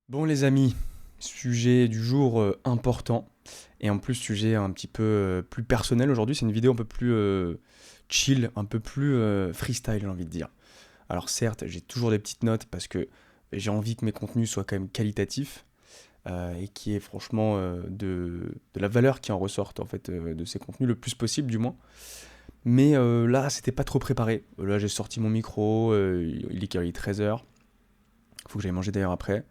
Bon les amis, sujet du jour important et en plus sujet un petit peu plus personnel aujourd'hui, c'est une vidéo un peu plus chill, un peu plus freestyle j'ai envie de dire. Alors certes j'ai toujours des petites notes parce que j'ai envie que mes contenus soient quand même qualitatifs et qu'il y ait franchement de la valeur qui en ressorte en fait de ces contenus le plus possible du moins. Mais là c'était pas trop préparé, là j'ai sorti mon micro, il est 13h, faut que j'aille manger d'ailleurs après.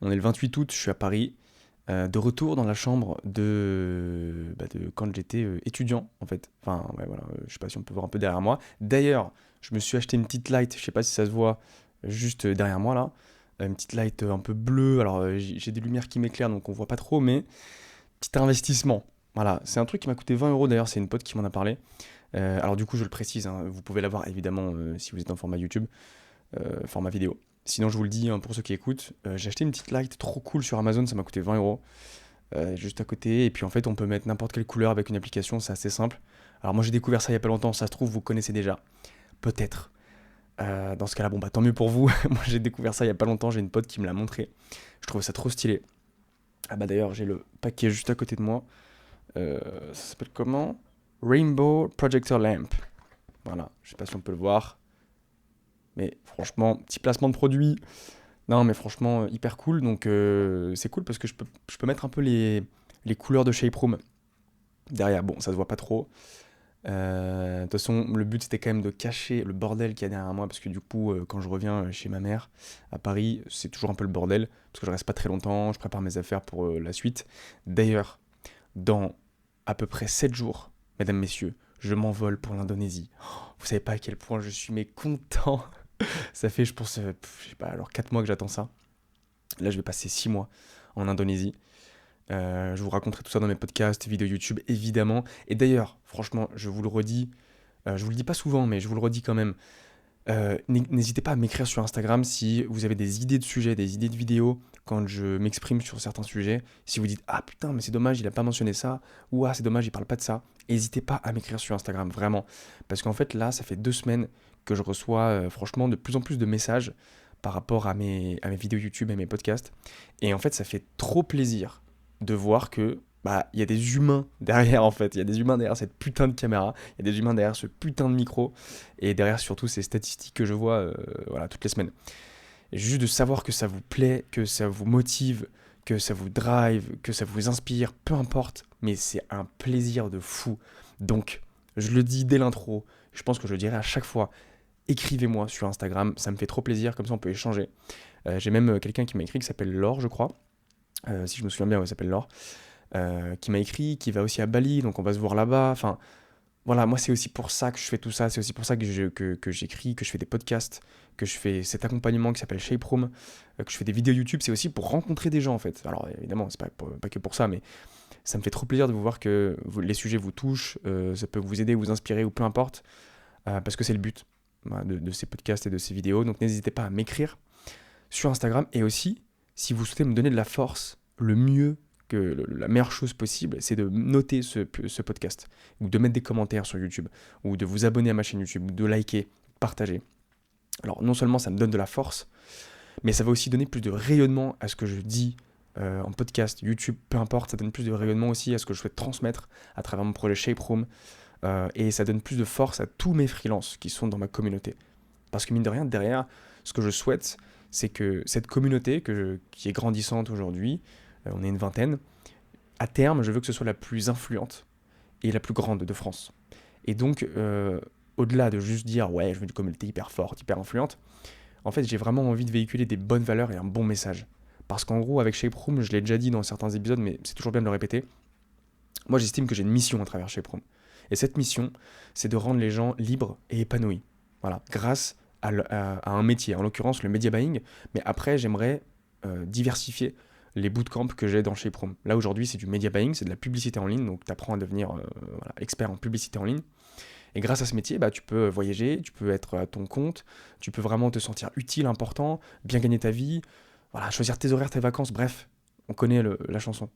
On est le 28 août, je suis à Paris, de retour dans la chambre de quand j'étais étudiant, en fait. Enfin, ouais, voilà, je sais pas si on peut voir un peu derrière moi. D'ailleurs, je me suis acheté une petite light, je sais pas si ça se voit juste derrière moi là. Une petite light un peu bleue, alors j'ai des lumières qui m'éclairent donc on voit pas trop, mais petit investissement. Voilà, c'est un truc qui m'a coûté 20 € d'ailleurs, c'est une pote qui m'en a parlé. Alors du coup, je le précise, hein, vous pouvez l'avoir évidemment si vous êtes en format YouTube, format vidéo. Sinon, je vous le dis, hein, pour ceux qui écoutent, j'ai acheté une petite light trop cool sur Amazon, ça m'a coûté 20 € juste à côté. Et puis en fait, on peut mettre n'importe quelle couleur avec une application, c'est assez simple. Alors moi, j'ai découvert ça il y a pas longtemps, ça se trouve, vous connaissez déjà. Peut-être. Dans ce cas-là, bon, bah tant mieux pour vous. Moi, j'ai découvert ça il y a pas longtemps, j'ai une pote qui me l'a montré. Je trouvais ça trop stylé. Ah bah d'ailleurs, j'ai le paquet juste à côté de moi. Ça s'appelle comment? Rainbow Projector Lamp. Voilà, je sais pas si on peut le voir. Mais franchement, petit placement de produit. Non, mais franchement, hyper cool. Donc, c'est cool parce que je peux mettre un peu les couleurs de Shape Room derrière. Bon, ça se voit pas trop. De toute façon, le but c'était quand même de cacher le bordel qu'il y a derrière moi parce que du coup, quand je reviens chez ma mère à Paris, c'est toujours un peu le bordel parce que je reste pas très longtemps. Je prépare mes affaires pour la suite. D'ailleurs, dans à peu près 7 jours, mesdames, messieurs, je m'envole pour l'Indonésie. Oh, vous savez pas à quel point je suis mais content. Ça fait, je pense, je sais pas, alors 4 mois que j'attends ça. Là, je vais passer 6 mois en Indonésie. Je vous raconterai tout ça dans mes podcasts, vidéos YouTube, évidemment. Et d'ailleurs, franchement, je vous le redis, je vous le dis pas souvent, mais je vous le redis quand même. N'hésitez pas à m'écrire sur Instagram si vous avez des idées de sujets, des idées de vidéos, quand je m'exprime sur certains sujets. Si vous dites ah putain, mais c'est dommage, il a pas mentionné ça, ou ah c'est dommage, il parle pas de ça. N'hésitez pas à m'écrire sur Instagram, vraiment. Parce qu'en fait, là, ça fait 2 semaines que je reçois franchement de plus en plus de messages par rapport à mes vidéos YouTube et mes podcasts. Et en fait, ça fait trop plaisir de voir que bah il y a des humains derrière en fait, il y a des humains derrière cette putain de caméra, il y a des humains derrière ce putain de micro et derrière surtout ces statistiques que je vois voilà, toutes les semaines. Et juste de savoir que ça vous plaît, que ça vous motive, que ça vous drive, que ça vous inspire, peu importe, mais c'est un plaisir de fou. Donc, je le dis dès l'intro, je pense que je le dirai à chaque fois, écrivez-moi sur Instagram, ça me fait trop plaisir, comme ça on peut échanger. J'ai même quelqu'un qui m'a écrit qui s'appelle Laure, je crois. Si je me souviens bien, ouais, il s'appelle Laure, qui m'a écrit, qui va aussi à Bali, donc on va se voir là-bas. Enfin, voilà, moi c'est aussi pour ça que je fais tout ça, c'est aussi pour ça que j'écris, que je fais des podcasts, que je fais cet accompagnement qui s'appelle Shape Room, que je fais des vidéos YouTube, c'est aussi pour rencontrer des gens en fait. Alors évidemment, c'est pas que pour ça, mais ça me fait trop plaisir de vous voir que les sujets vous touchent, ça peut vous aider, vous inspirer ou peu importe, parce que c'est le but voilà, de ces podcasts et de ces vidéos. Donc n'hésitez pas à m'écrire sur Instagram et aussi, si vous souhaitez me donner de la force, le mieux la meilleure chose possible, c'est de noter ce podcast, ou de mettre des commentaires sur YouTube, ou de vous abonner à ma chaîne YouTube, ou de liker, partager. Alors non seulement ça me donne de la force, mais ça va aussi donner plus de rayonnement à ce que je dis en podcast, YouTube, peu importe, ça donne plus de rayonnement aussi à ce que je souhaite transmettre à travers mon projet Shape Room, et ça donne plus de force à tous mes freelances qui sont dans ma communauté. Parce que mine de rien, derrière, ce que je souhaite, c'est que cette communauté qui est grandissante aujourd'hui, on est une vingtaine, à terme, je veux que ce soit la plus influente et la plus grande de France. Et donc, au-delà de juste dire, ouais, je veux une communauté hyper forte, hyper influente, en fait, j'ai vraiment envie de véhiculer des bonnes valeurs et un bon message. Parce qu'en gros, avec Shape Room, je l'ai déjà dit dans certains épisodes, mais c'est toujours bien de le répéter, moi j'estime que j'ai une mission à travers Shape Room. Et cette mission, c'est de rendre les gens libres et épanouis. Voilà, grâce à un métier, en l'occurrence le media buying. Mais après, j'aimerais diversifier les bootcamps que j'ai dans Shape Room. Là aujourd'hui, c'est du media buying, c'est de la publicité en ligne, donc tu apprends à devenir voilà, expert en publicité en ligne. Et grâce à ce métier, bah, tu peux voyager, tu peux être à ton compte, tu peux vraiment te sentir utile, important, bien gagner ta vie, voilà, choisir tes horaires, tes vacances, bref, on connaît la chanson.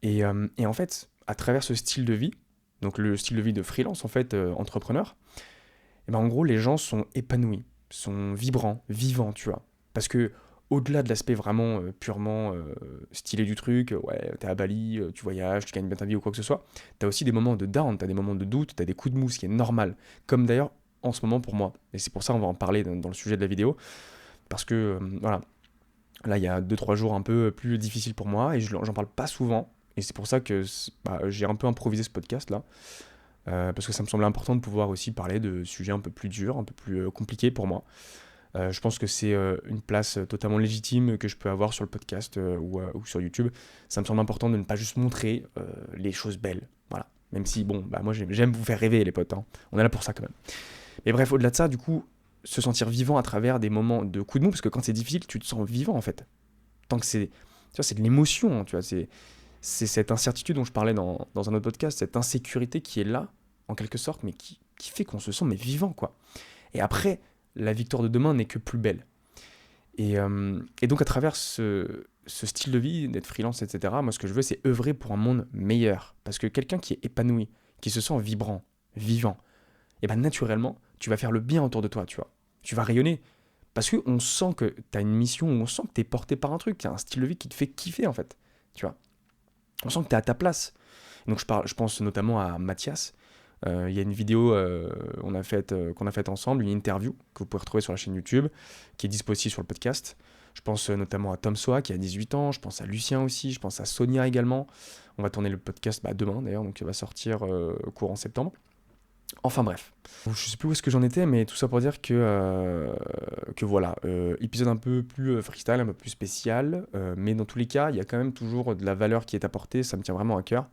Et en fait, à travers ce style de vie, donc le style de vie de freelance, en fait, entrepreneur, et ben en gros, les gens sont épanouis, sont vibrants, vivants, tu vois. Parce que au-delà de l'aspect vraiment purement stylé du truc, ouais, t'es à Bali, tu voyages, tu gagnes bien ta vie ou quoi que ce soit, t'as aussi des moments de down, t'as des moments de doute, t'as des coups de mou, ce qui est normal. Comme d'ailleurs en ce moment pour moi. Et c'est pour ça qu'on va en parler dans le sujet de la vidéo. Parce que, voilà, là, il y a 2 3 jours un peu plus difficiles pour moi et j'en parle pas souvent. Et c'est pour ça que j'ai un peu improvisé ce podcast là. Parce que ça me semblait important de pouvoir aussi parler de sujets un peu plus durs, un peu plus compliqués pour moi. Je pense que c'est une place totalement légitime que je peux avoir sur le podcast ou sur YouTube. Ça me semble important de ne pas juste montrer les choses belles. Voilà. Même si, bon, moi j'aime vous faire rêver les potes, hein. On est là pour ça quand même. Mais bref, au-delà de ça, du coup, se sentir vivant à travers des moments de coups de mou, parce que quand c'est difficile, tu te sens vivant en fait. Tant que c'est, tu vois, c'est de l'émotion, tu vois, c'est cette incertitude dont je parlais dans un autre podcast, cette insécurité qui est là, en quelque sorte, mais qui fait qu'on se sent mais vivant, quoi. Et après, la victoire de demain n'est que plus belle. Et donc à travers ce style de vie, d'être freelance, etc., moi ce que je veux, c'est œuvrer pour un monde meilleur. Parce que quelqu'un qui est épanoui, qui se sent vibrant, vivant, et ben naturellement, tu vas faire le bien autour de toi, tu vois. Tu vas rayonner. Parce qu'on sent que tu as une mission, on sent que tu es porté par un truc, tu as un style de vie qui te fait kiffer en fait, tu vois. On sent que tu es à ta place. Donc je pense notamment à Mathias. Il y a une vidéo qu'on a faite ensemble, une interview que vous pouvez retrouver sur la chaîne YouTube, qui est dispo aussi sur le podcast. Je pense notamment à Tom Soa qui a 18 ans, je pense à Lucien aussi, je pense à Sonia également. On va tourner le podcast demain d'ailleurs, donc il va sortir courant septembre. Enfin bref, je sais plus où est-ce que j'en étais, mais tout ça pour dire que voilà, épisode un peu plus freestyle, un peu plus spécial, mais dans tous les cas, il y a quand même toujours de la valeur qui est apportée, ça me tient vraiment à cœur.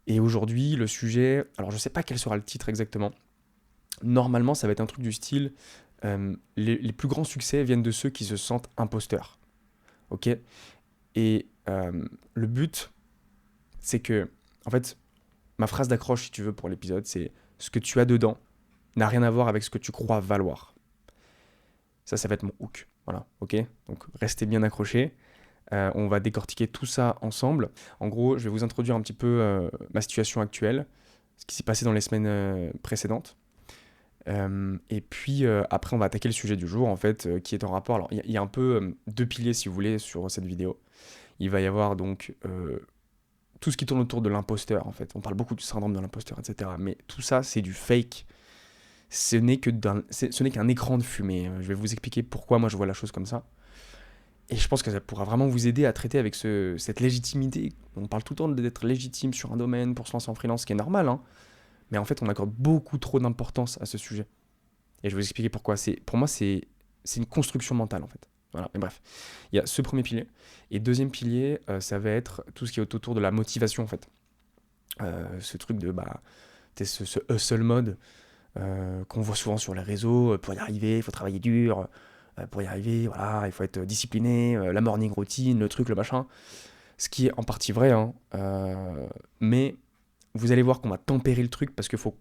Et aujourd'hui, le sujet, alors je sais pas quel sera le titre exactement, normalement ça va être un truc du style, les plus grands succès viennent de ceux qui se sentent imposteurs, ok. Et le but, c'est que, en fait, ma phrase d'accroche, si tu veux, pour l'épisode, c'est ce que tu as dedans n'a rien à voir avec ce que tu crois valoir. Ça va être mon hook. Voilà, ok. Donc restez bien accrochés. On va décortiquer tout ça ensemble. En gros, je vais vous introduire un petit peu ma situation actuelle, ce qui s'est passé dans les semaines précédentes. Et puis après, on va attaquer le sujet du jour, en fait, qui est en rapport. Alors, il y a un peu 2 piliers, si vous voulez, sur cette vidéo. Il va y avoir donc tout ce qui tourne autour de l'imposteur, en fait. On parle beaucoup du syndrome de l'imposteur, etc. Mais tout ça, c'est du fake. Ce n'est qu'un écran de fumée. Je vais vous expliquer pourquoi moi je vois la chose comme ça. Et je pense que ça pourra vraiment vous aider à traiter avec cette légitimité. On parle tout le temps d'être légitime sur un domaine pour se lancer en freelance, ce qui est normal, hein. Mais en fait, on accorde beaucoup trop d'importance à ce sujet. Et je vais vous expliquer pourquoi. Pour moi, c'est une construction mentale, en fait. Voilà, mais bref. Il y a ce premier pilier. Et deuxième pilier, ça va être tout ce qui est autour de la motivation, en fait. Ce truc de, ce hustle mode qu'on voit souvent sur les réseaux. Pour y arriver, il faut travailler dur. Pour y arriver, voilà, il faut être discipliné. La morning routine, le truc, le machin. Ce qui est en partie vrai, hein. Mais vous allez voir qu'on va tempérer le truc parce qu'il faut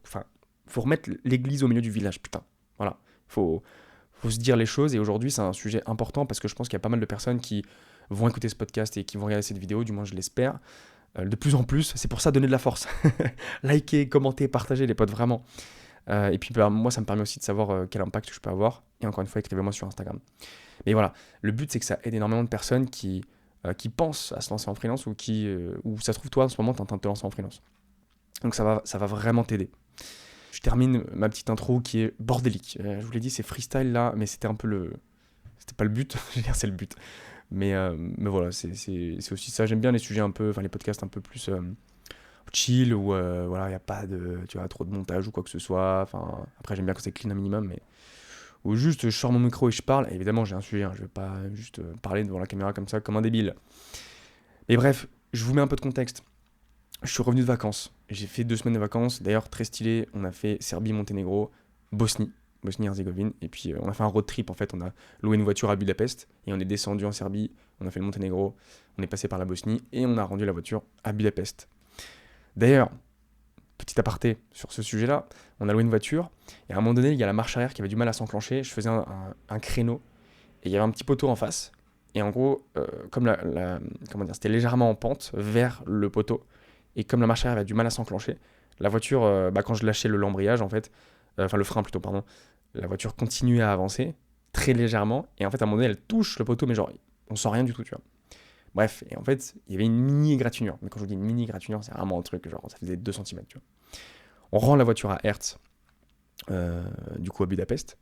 remettre l'église au milieu du village, putain. Voilà, faut se dire les choses. Et aujourd'hui, c'est un sujet important parce que je pense qu'il y a pas mal de personnes qui vont écouter ce podcast et qui vont regarder cette vidéo, du moins je l'espère. De plus en plus, c'est pour ça, donner de la force. Likez, commentez, partagez les potes, vraiment. Et puis moi, ça me permet aussi de savoir quel impact je peux avoir. Et encore une fois, écrivez-moi sur Instagram. Mais voilà, le but, c'est que ça aide énormément de personnes qui pensent à se lancer en freelance ou ça se trouve, toi, en ce moment, tu es en train de te lancer en freelance. Donc ça va vraiment t'aider. Je termine ma petite intro qui est bordélique. Je vous l'ai dit, c'est freestyle là, mais c'était un peu c'était pas le but, je veux dire, c'est le but. Mais voilà, c'est aussi ça. J'aime bien les sujets un peu, les podcasts un peu plus chill, où voilà, il n'y a pas trop de montage ou quoi que ce soit. Après, j'aime bien quand c'est clean un minimum, mais où juste je sors mon micro et je parle. Et évidemment, j'ai un sujet, hein, je vais pas juste parler devant la caméra comme ça, comme un débile. Mais bref, je vous mets un peu de contexte. Je suis revenu de vacances. J'ai fait 2 semaines de vacances. D'ailleurs, très stylé. On a fait Serbie, Monténégro, Bosnie-Herzégovine. Et puis, on a fait un road trip. En fait, on a loué une voiture à Budapest. Et on est descendu en Serbie. On a fait le Monténégro. On est passé par la Bosnie. Et on a rendu la voiture à Budapest. D'ailleurs, petit aparté sur ce sujet-là. On a loué une voiture. Et à un moment donné, il y a la marche arrière qui avait du mal à s'enclencher. Je faisais un créneau. Et il y avait un petit poteau en face. Et en gros, comme comment dire, c'était légèrement en pente vers le poteau. Et comme la marche arrière avait du mal à s'enclencher, la voiture, quand je lâchais l'embrayage, en fait, le frein plutôt, pardon, la voiture continuait à avancer. très légèrement, et en fait, à un moment donné, elle touche le poteau, mais genre, on sent rien du tout, tu vois. Bref, et en fait, il y avait une mini égratignure. Mais quand je vous dis une mini égratignure, c'est vraiment un truc, genre, ça faisait 2 cm, tu vois. On rend la voiture à Hertz, du coup, à Budapest.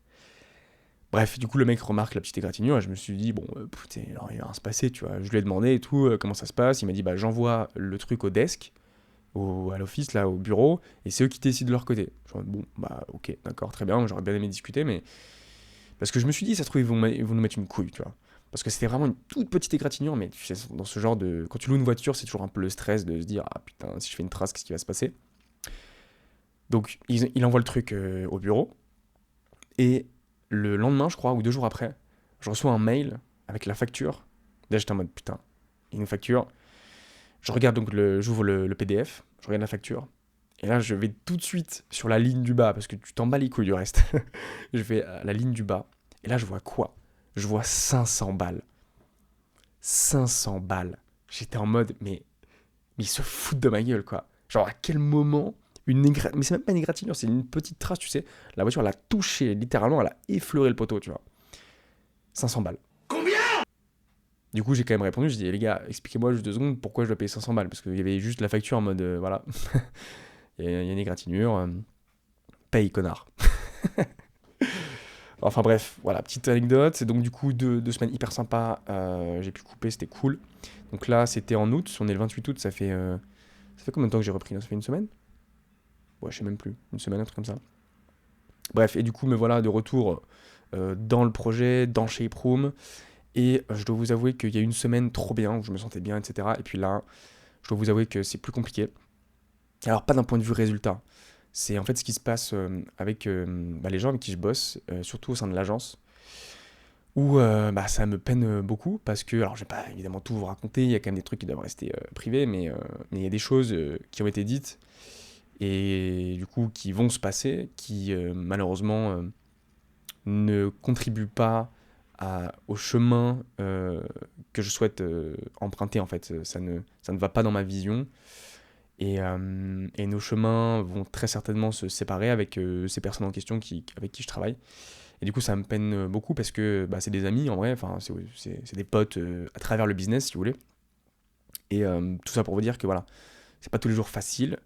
Bref, du coup, le mec remarque la petite égratignure et je me suis dit, bon, putain, alors, il va rien se passer, tu vois. Je lui ai demandé et tout, comment ça se passe. Il m'a dit, bah, j'envoie le truc au desk, à l'office, là, au bureau, et c'est eux qui décident de leur côté. Genre, bon, bah, ok, d'accord, très bien, j'aurais bien aimé discuter, mais. Parce que je me suis dit, ça se trouve, ils vont nous mettre une couille, tu vois. Parce que c'était vraiment une toute petite égratignure, mais tu sais, dans ce genre de. Quand tu loues une voiture, c'est toujours un peu le stress de se dire, ah putain, si je fais une trace, qu'est-ce qui va se passer? Donc, il envoie le truc au bureau, et le lendemain, je crois, ou 2 jours après, je reçois un mail avec la facture. Là, j'étais en mode, putain, il nous facture. Je regarde donc, j'ouvre le PDF, je regarde la facture, et là, je vais tout de suite sur la ligne du bas, parce que tu t'en bats les couilles du reste. Je vais à la ligne du bas, et là, je vois quoi? Je vois 500 balles. 500 balles. J'étais en mode, mais ils se foutent de ma gueule, quoi. Genre, à quel moment mais c'est même pas une égratignure, c'est une petite trace, tu sais. La voiture, elle a touché, littéralement, elle a effleuré le poteau, tu vois. 500 balles. Du coup, j'ai quand même répondu, j'ai dit, les gars, expliquez-moi juste 2 secondes pourquoi je dois payer 500 balles. Parce qu'il y avait juste la facture en mode, voilà, il y a une égratignure, paye, connard. Enfin bref, voilà, petite anecdote. C'est donc du coup 2 semaines hyper sympas, j'ai pu couper, c'était cool. Donc là, c'était en août, on est le 28 août, ça fait combien de temps que j'ai repris là? Ça fait une semaine? Ouais, je sais même plus, une semaine, un truc comme ça. Bref, et du coup, me voilà de retour dans le projet, dans Shape Room. Et je dois vous avouer qu'il y a une semaine trop bien, où je me sentais bien, etc. Et puis là, je dois vous avouer que c'est plus compliqué. Alors, pas d'un point de vue résultat. C'est en fait ce qui se passe avec les gens avec qui je bosse, surtout au sein de l'agence, où ça me peine beaucoup, parce que, alors je vais pas évidemment tout vous raconter, il y a quand même des trucs qui doivent rester privés, mais il y a des choses qui ont été dites, et du coup qui vont se passer, qui malheureusement ne contribuent pas au chemin que je souhaite emprunter en fait. Ça ne va pas dans ma vision. Et nos chemins vont très certainement se séparer avec ces personnes en question avec qui je travaille. Et du coup, ça me peine beaucoup parce que c'est des amis en vrai, enfin, c'est des potes à travers le business, si vous voulez. Et tout ça pour vous dire que voilà, c'est pas tous les jours facile.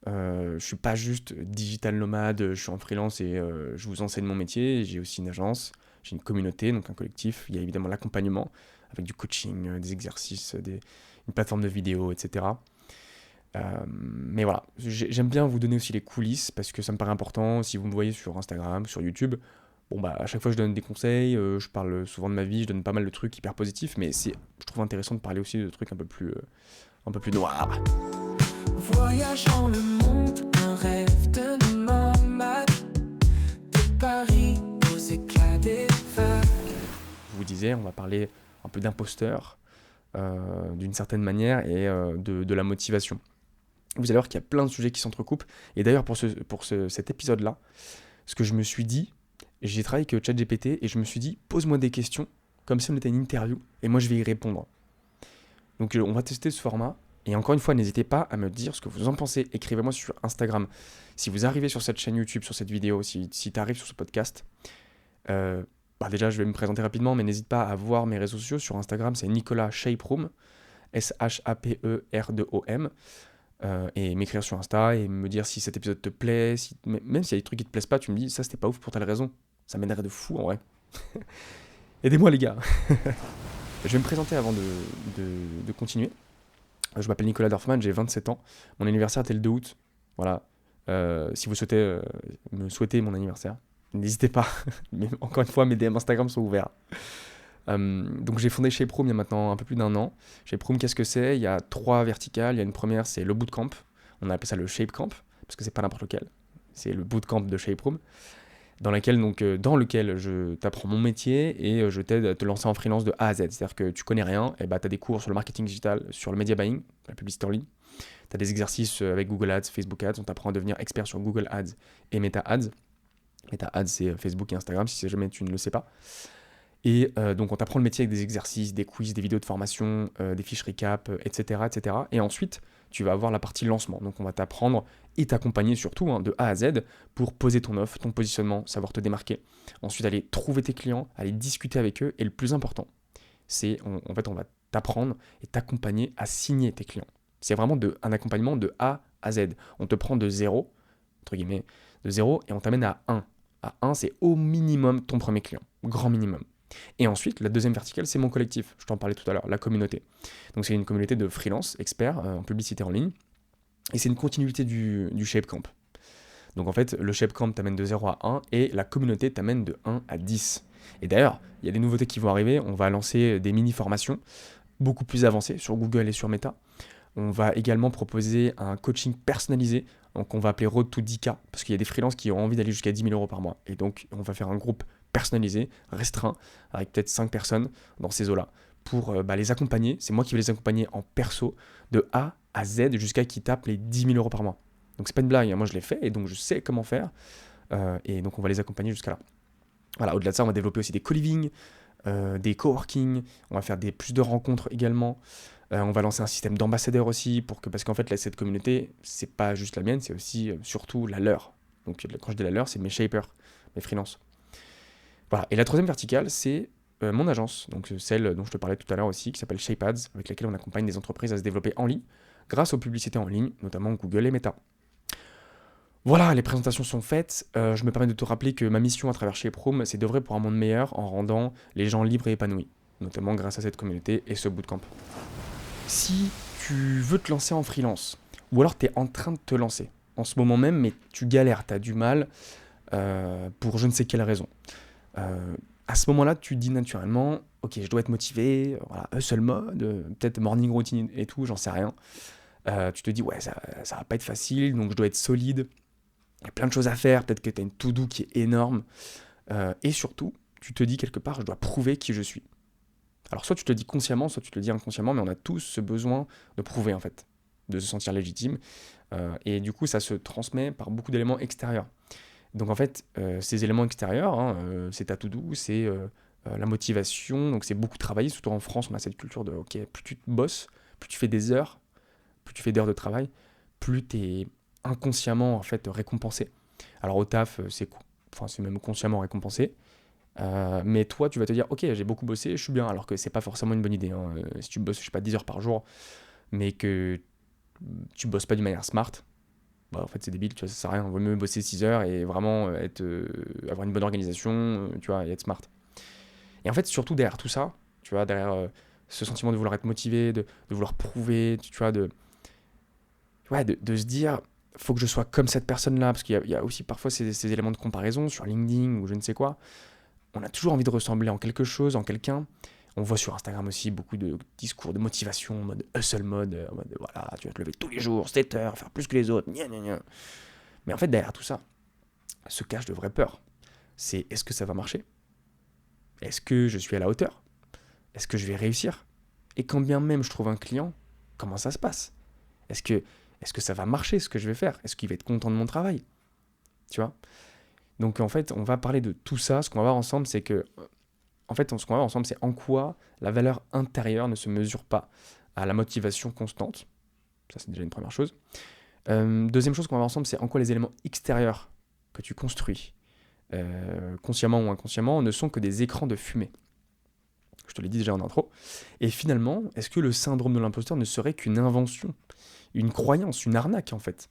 Je suis pas juste digital nomade, je suis en freelance et je vous enseigne mon métier. J'ai aussi une agence, j'ai une communauté, donc un collectif. Il y a évidemment l'accompagnement avec du coaching, des exercices, une plateforme de vidéo, etc. Mais voilà, j'aime bien vous donner aussi les coulisses parce que ça me paraît important. Si vous me voyez sur Instagram, sur YouTube, bon à chaque fois je donne des conseils, je parle souvent de ma vie, je donne pas mal de trucs hyper positifs, mais je trouve intéressant de parler aussi de trucs un peu plus noirs. Voyageant le monde, un rêve de nomade, de Paris aux éclats des vagues. Je vous disais, on va parler un peu d'imposteur, d'une certaine manière, et de la motivation. Vous allez voir qu'il y a plein de sujets qui s'entrecoupent. Et d'ailleurs, pour cet épisode-là, ce que je me suis dit, j'ai travaillé avec ChatGPT et je me suis dit, pose-moi des questions, comme si on était une interview, et moi je vais y répondre. Donc on va tester ce format. Et encore une fois, n'hésitez pas à me dire ce que vous en pensez. Écrivez-moi sur Instagram. Si vous arrivez sur cette chaîne YouTube, sur cette vidéo, si tu arrives sur ce podcast, déjà je vais me présenter rapidement, mais n'hésite pas à voir mes réseaux sociaux. Sur Instagram, c'est Nicolas Shaperoom, SHAPEROM. Et m'écrire sur Insta et me dire si cet épisode te plaît, même s'il y a des trucs qui te plaisent pas, tu me dis ça c'était pas ouf pour telle raison. Ça m'aiderait de fou en vrai. Aidez-moi les gars. Je vais me présenter avant de continuer. Je m'appelle Nicolas Dorfman, j'ai 27 ans. Mon anniversaire était le 2 août. Voilà. Si vous souhaitez me souhaiter mon anniversaire, n'hésitez pas. Mais encore une fois, mes DM Instagram sont ouverts. Donc j'ai fondé Shape Room il y a maintenant un peu plus d'1 an. Shape Room, qu'est-ce que c'est? Il y a 3 verticales. Il y a une première, c'est le bootcamp. On a appelé ça le Shape Camp, parce que c'est pas n'importe lequel. C'est le bootcamp de Shape Room, dans lequel je t'apprends mon métier et je t'aide à te lancer en freelance de A à Z. C'est-à-dire que tu connais rien, et tu as des cours sur le marketing digital, sur le media buying, la publicité en ligne. Tu as des exercices avec Google Ads, Facebook Ads. On t'apprend à devenir expert sur Google Ads et Meta Ads. Meta Ads, c'est Facebook et Instagram, si jamais tu ne le sais pas. Et donc on t'apprend le métier avec des exercices, des quiz, des vidéos de formation, des fiches récap, etc., etc. Et ensuite, tu vas avoir la partie lancement. Donc on va t'apprendre et t'accompagner surtout de A à Z pour poser ton offre, ton positionnement, savoir te démarquer. Ensuite, aller trouver tes clients, aller discuter avec eux. Et le plus important, c'est en fait on va t'apprendre et t'accompagner à signer tes clients. C'est vraiment un accompagnement de A à Z. On te prend de zéro, entre guillemets, de zéro, et on t'amène à 1. À 1, c'est au minimum ton premier client, grand minimum. Et ensuite, la deuxième verticale, c'est mon collectif. Je t'en parlais tout à l'heure, la communauté. Donc c'est une communauté de freelance, experts en publicité en ligne. Et c'est une continuité du Shape Camp. Donc en fait, le Shape Camp t'amène de 0 à 1 et la communauté t'amène de 1 à 10. Et d'ailleurs, il y a des nouveautés qui vont arriver. On va lancer des mini-formations beaucoup plus avancées sur Google et sur Meta. On va également proposer un coaching personnalisé, donc on va appeler Road to 10K, parce qu'il y a des freelances qui ont envie d'aller jusqu'à 10 000 euros par mois. Et donc, on va faire un groupe personnalisé, restreint, avec peut-être 5 personnes dans ces eaux-là, pour les accompagner. C'est moi qui vais les accompagner en perso, de A à Z, jusqu'à qu'ils tapent les 10 000 euros par mois. Donc, c'est pas une blague, hein. Moi je l'ai fait, et donc je sais comment faire. Et donc, on va les accompagner jusqu'à là. Voilà, au-delà de ça, on va développer aussi des co-living, des coworking, on va faire plus de rencontres également. On va lancer un système d'ambassadeurs aussi, parce qu'en fait, là, cette communauté, c'est pas juste la mienne, c'est aussi surtout la leur. Donc, quand je dis la leur, c'est mes shapers, mes freelances. Voilà. Et la troisième verticale, c'est mon agence, donc celle dont je te parlais tout à l'heure aussi, qui s'appelle ShapeAds, avec laquelle on accompagne des entreprises à se développer en ligne, grâce aux publicités en ligne, notamment Google et Meta. Voilà, les présentations sont faites. Je me permets de te rappeler que ma mission à travers ShapeRoom, c'est d'œuvrer pour un monde meilleur en rendant les gens libres et épanouis, notamment grâce à cette communauté et ce bootcamp. Si tu veux te lancer en freelance, ou alors tu es en train de te lancer en ce moment même, mais tu galères, tu as du mal pour je ne sais quelle raison. À ce moment-là, tu te dis naturellement, ok, je dois être motivé, voilà, hustle mode, peut-être morning routine et tout, j'en sais rien. Tu te dis, ouais, ça va pas être facile, donc je dois être solide. Il y a plein de choses à faire, peut-être que tu as une to-do qui est énorme. Et surtout, tu te dis quelque part, je dois prouver qui je suis. Alors soit tu te le dis consciemment, soit tu te le dis inconsciemment, mais on a tous ce besoin de prouver en fait, de se sentir légitime. Et du coup, ça se transmet par beaucoup d'éléments extérieurs. Donc en fait, ces éléments extérieurs, c'est ta to-do, c'est la motivation, donc c'est beaucoup travailler, surtout en France, on a cette culture de, ok, plus tu bosses, plus tu fais des heures, plus tu fais d'heures de travail, plus tu es inconsciemment en fait récompensé. Alors au taf, c'est même consciemment récompensé. Mais toi, tu vas te dire, ok, j'ai beaucoup bossé, je suis bien, alors que c'est pas forcément une bonne idée. Si tu bosses, je sais pas, 10 heures par jour, mais que tu bosses pas d'une manière smart, bah, en fait, c'est débile, tu vois, ça sert à rien. Il vaut mieux bosser 6 heures et vraiment avoir une bonne organisation, tu vois, et être smart. Et en fait, surtout derrière tout ça, tu vois, derrière ce sentiment de vouloir être motivé, de vouloir prouver, tu vois, de se dire, faut que je sois comme cette personne-là, parce qu'il y a aussi parfois ces éléments de comparaison sur LinkedIn ou je ne sais quoi. On a toujours envie de ressembler en quelque chose, en quelqu'un. On voit sur Instagram aussi beaucoup de discours de motivation, en mode hustle mode, en mode voilà, tu vas te lever tous les jours, 7 heures, faire plus que les autres, gna gna gna. Mais en fait, derrière tout ça, se cache de vraies peurs. C'est est-ce que ça va marcher ? Est-ce que je suis à la hauteur ? Est-ce que je vais réussir ? Et quand bien même je trouve un client, comment ça se passe ? Est-ce que ça va marcher ce que je vais faire ? Est-ce qu'il va être content de mon travail ? Tu vois ? Donc en fait, on va parler de tout ça. Ce qu'on va voir ensemble, c'est que ce qu'on va voir ensemble, c'est en quoi la valeur intérieure ne se mesure pas à la motivation constante. Ça, c'est déjà une première chose. Deuxième chose qu'on va voir ensemble, c'est en quoi les éléments extérieurs que tu construis, consciemment ou inconsciemment, ne sont que des écrans de fumée. Je te l'ai dit déjà en intro. Et finalement, est-ce que le syndrome de l'imposteur ne serait qu'une invention, une croyance, une arnaque en fait ?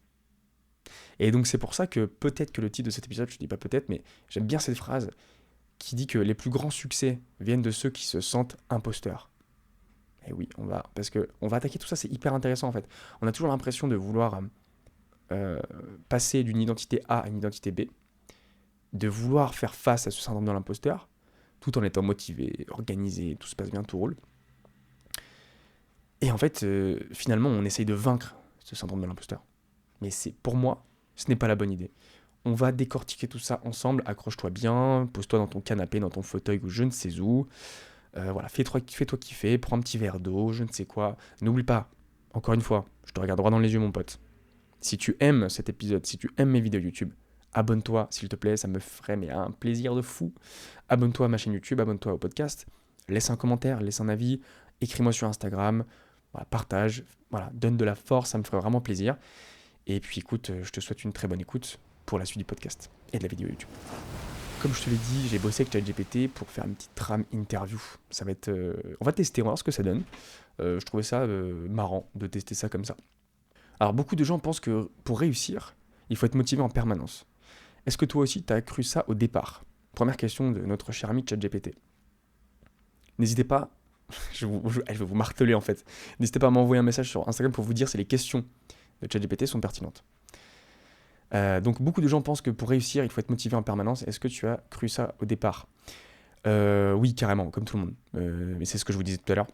Et donc c'est pour ça que peut-être que le titre de cet épisode, je ne dis pas peut-être, mais j'aime bien cette phrase qui dit que les plus grands succès viennent de ceux qui se sentent imposteurs. Et oui, parce qu'on va attaquer tout ça, c'est hyper intéressant en fait. On a toujours l'impression de vouloir passer d'une identité A à une identité B, de vouloir faire face à ce syndrome de l'imposteur, tout en étant motivé, organisé, tout se passe bien, tout roule. Et en fait, finalement, on essaye de vaincre ce syndrome de l'imposteur. Mais pour moi, ce n'est pas la bonne idée. On va décortiquer tout ça ensemble, accroche-toi bien, pose-toi dans ton canapé, dans ton fauteuil ou je ne sais où. Voilà, fais-toi kiffer, prends un petit verre d'eau, je ne sais quoi. N'oublie pas, encore une fois, je te regarde droit dans les yeux mon pote. Si tu aimes cet épisode, si tu aimes mes vidéos YouTube, abonne-toi s'il te plaît, ça me ferait mais un plaisir de fou. Abonne-toi à ma chaîne YouTube, abonne-toi au podcast, laisse un commentaire, laisse un avis, écris-moi sur Instagram, voilà, partage, voilà, donne de la force, ça me ferait vraiment plaisir. Et puis écoute, je te souhaite une très bonne écoute pour la suite du podcast et de la vidéo YouTube. Comme je te l'ai dit, j'ai bossé avec ChatGPT pour faire une petite trame interview. Ça va être, on va tester, on va voir ce que ça donne. Je trouvais ça marrant de tester ça comme ça. Alors beaucoup de gens pensent que pour réussir, il faut être motivé en permanence. Est-ce que toi aussi tu as cru ça au départ? Première question de notre cher ami ChatGPT. N'hésitez pas, je vais vous marteler en fait. N'hésitez pas à m'envoyer un message sur Instagram pour vous dire si les questions de ChatGPT sont pertinentes. Donc beaucoup de gens pensent que pour réussir, il faut être motivé en permanence. Est-ce que tu as cru ça au départ? Oui, carrément, comme tout le monde. Mais c'est ce que je vous disais tout à l'heure.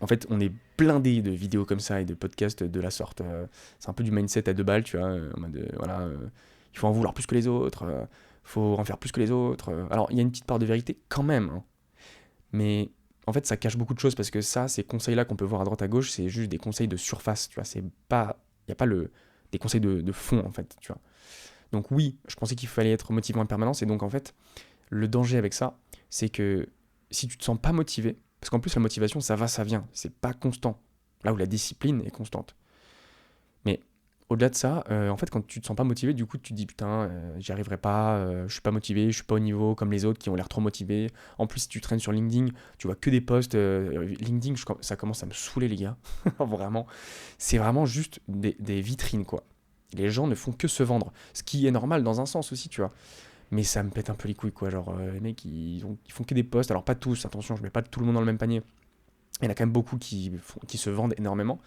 En fait, on est blindé de vidéos comme ça et de podcasts de la sorte. C'est un peu du mindset à 2 balles, tu vois. En mode, voilà, il faut en vouloir plus que les autres, il faut en faire plus que les autres. Alors, il y a une petite part de vérité quand même. Hein. Mais en fait, ça cache beaucoup de choses parce que ça, ces conseils-là qu'on peut voir à droite à gauche, c'est juste des conseils de surface, tu vois. Il n'y a pas des conseils de fond, en fait, tu vois. Donc oui, je pensais qu'il fallait être motivé en permanence. Et donc, en fait, le danger avec ça, c'est que si tu te sens pas motivé, parce qu'en plus, la motivation, ça va, ça vient. C'est pas constant. Là où la discipline est constante. Mais au-delà de ça, en fait, quand tu te sens pas motivé, du coup, tu te dis putain, j'y arriverai pas, je suis pas motivé, je suis pas au niveau comme les autres qui ont l'air trop motivés. En plus, si tu traînes sur LinkedIn, tu vois que des posts. LinkedIn, ça commence à me saouler, les gars. Vraiment. C'est vraiment juste des vitrines, quoi. Les gens ne font que se vendre. Ce qui est normal dans un sens aussi, tu vois. Mais ça me pète un peu les couilles, quoi. Genre, les mecs, ils font que des posts. Alors, pas tous, attention, je mets pas tout le monde dans le même panier. Il y en a quand même beaucoup qui se vendent énormément.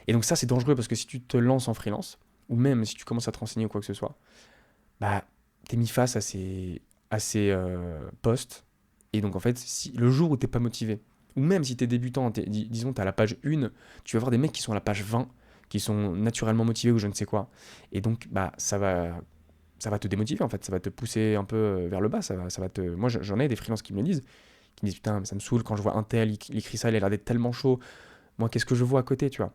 Et donc, ça, c'est dangereux parce que si tu te lances en freelance, ou même si tu commences à te renseigner ou quoi que ce soit, bah, t'es mis face à ces posts. Et donc, en fait, si, le jour où t'es pas motivé, ou même si t'es débutant, disons, t'es à la page 1, tu vas voir des mecs qui sont à la page 20, qui sont naturellement motivés ou je ne sais quoi. Et donc, bah, ça va te démotiver en fait, ça va te pousser un peu vers le bas, ça va te... Moi j'en ai des freelances qui me le disent, qui me disent putain ça me saoule quand je vois un tel, il écrit ça, il a l'air d'être tellement chaud, moi qu'est-ce que je vois à côté, tu vois.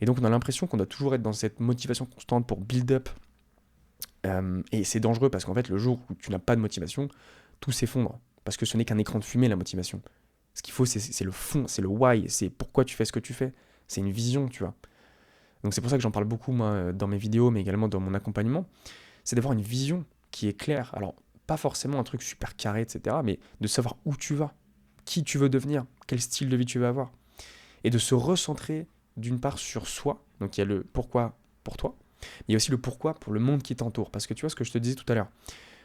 Et donc on a l'impression qu'on doit toujours être dans cette motivation constante pour build up, et c'est dangereux parce qu'en fait le jour où tu n'as pas de motivation, tout s'effondre, parce que ce n'est qu'un écran de fumée la motivation. Ce qu'il faut c'est le fond, c'est le why, c'est pourquoi tu fais ce que tu fais, c'est une vision, tu vois. Donc c'est pour ça que j'en parle beaucoup moi dans mes vidéos, mais également dans mon accompagnement. C'est d'avoir une vision qui est claire. Alors, pas forcément un truc super carré, etc., mais de savoir où tu vas, qui tu veux devenir, quel style de vie tu veux avoir. Et de se recentrer d'une part sur soi, donc il y a le pourquoi pour toi, mais il y a aussi le pourquoi pour le monde qui t'entoure. Parce que tu vois ce que je te disais tout à l'heure,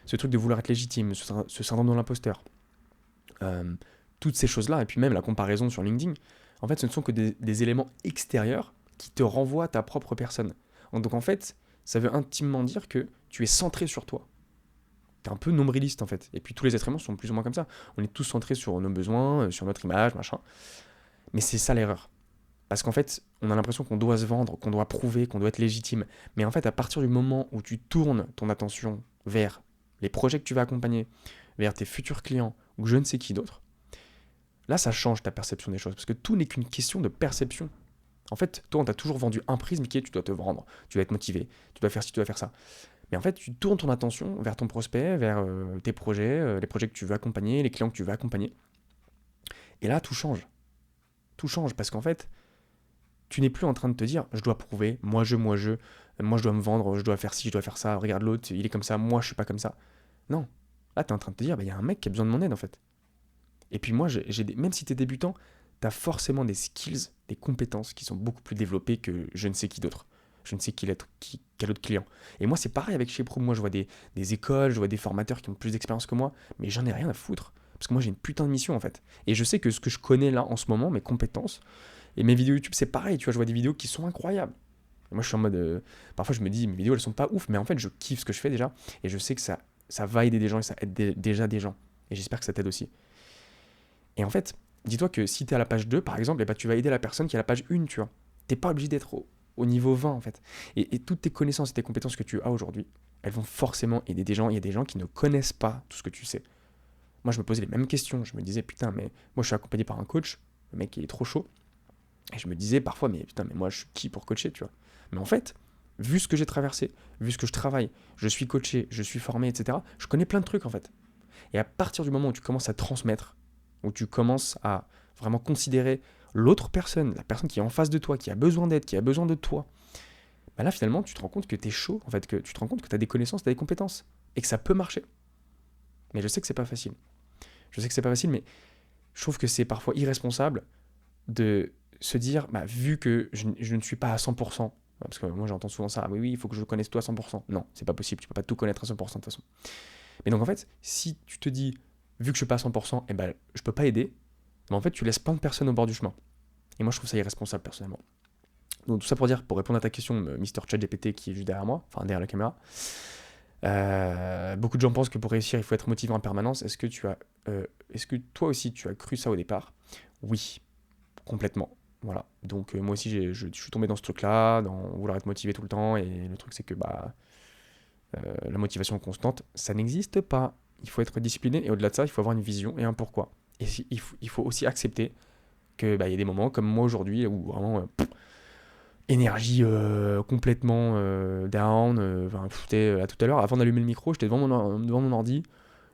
ce truc de vouloir être légitime, ce syndrome de l'imposteur, toutes ces choses-là, et puis même la comparaison sur LinkedIn, en fait, ce ne sont que des éléments extérieurs qui te renvoient à ta propre personne. Donc en fait, ça veut intimement dire que tu es centré sur toi. Tu es un peu nombriliste en fait. Et puis tous les êtres humains sont plus ou moins comme ça. On est tous centrés sur nos besoins, sur notre image, machin. Mais c'est ça l'erreur. Parce qu'en fait, on a l'impression qu'on doit se vendre, qu'on doit prouver, qu'on doit être légitime. Mais en fait, à partir du moment où tu tournes ton attention vers les projets que tu vas accompagner, vers tes futurs clients ou je ne sais qui d'autre, là, ça change ta perception des choses. Parce que tout n'est qu'une question de perception. En fait, toi, on t'a toujours vendu un prisme qui est tu dois te vendre, tu dois être motivé, tu dois faire ci, tu dois faire ça. Mais en fait, tu tournes ton attention vers ton prospect, vers tes projets, les projets que tu veux accompagner, les clients que tu veux accompagner. Et là, tout change. Tout change parce qu'en fait, tu n'es plus en train de te dire je dois prouver, moi je dois me vendre, je dois faire ci, je dois faire ça, regarde l'autre, il est comme ça, moi je suis pas comme ça. Non. Là, tu es en train de te dire il y a un mec qui a besoin de mon aide en fait. Et puis moi, même si tu es débutant, tu as forcément des skills, des compétences qui sont beaucoup plus développées que je ne sais qui d'autre. Je ne sais quel autre client. Et moi, c'est pareil avec chez Pro. Moi, je vois des écoles, je vois des formateurs qui ont plus d'expérience que moi, mais j'en ai rien à foutre. Parce que moi, j'ai une putain de mission, en fait. Et je sais que ce que je connais là, en ce moment, mes compétences, et mes vidéos YouTube, c'est pareil. Tu vois, je vois des vidéos qui sont incroyables. Et moi, je suis en mode... parfois, je me dis, mes vidéos, elles sont pas ouf, mais en fait, je kiffe ce que je fais déjà. Et je sais que ça va aider des gens et ça aide déjà des gens. Et j'espère que ça t'aide aussi. Et en fait, dis-toi que si tu es à la page 2, par exemple, et bah, tu vas aider la personne qui est à la page 1, tu vois. T'es pas obligé d'être au niveau 20, en fait. Et toutes tes connaissances et tes compétences que tu as aujourd'hui, elles vont forcément aider des gens. Il y a des gens qui ne connaissent pas tout ce que tu sais. Moi, je me posais les mêmes questions. Je me disais, putain, mais moi, je suis accompagné par un coach, le mec, il est trop chaud. Et je me disais parfois, mais putain, mais moi, je suis qui pour coacher, tu vois. Mais en fait, vu ce que j'ai traversé, vu ce que je travaille, je suis coaché, je suis formé, etc., je connais plein de trucs en fait. Et à partir du moment où tu commences à transmettre, où tu commences à vraiment considérer l'autre personne, la personne qui est en face de toi, qui a besoin d'aide, qui a besoin de toi, bah là finalement tu te rends compte que t'es chaud, en fait, que tu te rends compte que t'as des connaissances, t'as des compétences, et que ça peut marcher. Mais je sais que c'est pas facile. Je sais que c'est pas facile, mais je trouve que c'est parfois irresponsable de se dire, bah, vu que je ne suis pas à 100%, parce que moi j'entends souvent ça, ah oui, il faut que je connaisse tout à 100%. Non, c'est pas possible, tu peux pas tout connaître à 100% de toute façon. Mais donc en fait, si tu te dis, vu que je suis pas à 100%, eh ben, je peux pas aider, mais en fait tu laisses plein de personnes au bord du chemin. Et moi je trouve ça irresponsable personnellement. Donc tout ça pour dire, pour répondre à ta question, Mister ChatGPT qui est juste derrière moi, enfin derrière la caméra, beaucoup de gens pensent que pour réussir il faut être motivé en permanence. Est-ce que toi aussi tu as cru ça au départ? Oui, complètement. Voilà. Donc moi aussi je suis tombé dans ce truc-là, dans vouloir être motivé tout le temps, et le truc c'est que la motivation constante, ça n'existe pas. Il faut être discipliné, et au-delà de ça, il faut avoir une vision et un pourquoi. Et il faut aussi accepter que y a des moments comme moi aujourd'hui où vraiment énergie complètement down. Là, tout à l'heure, avant d'allumer le micro, j'étais devant mon ordi,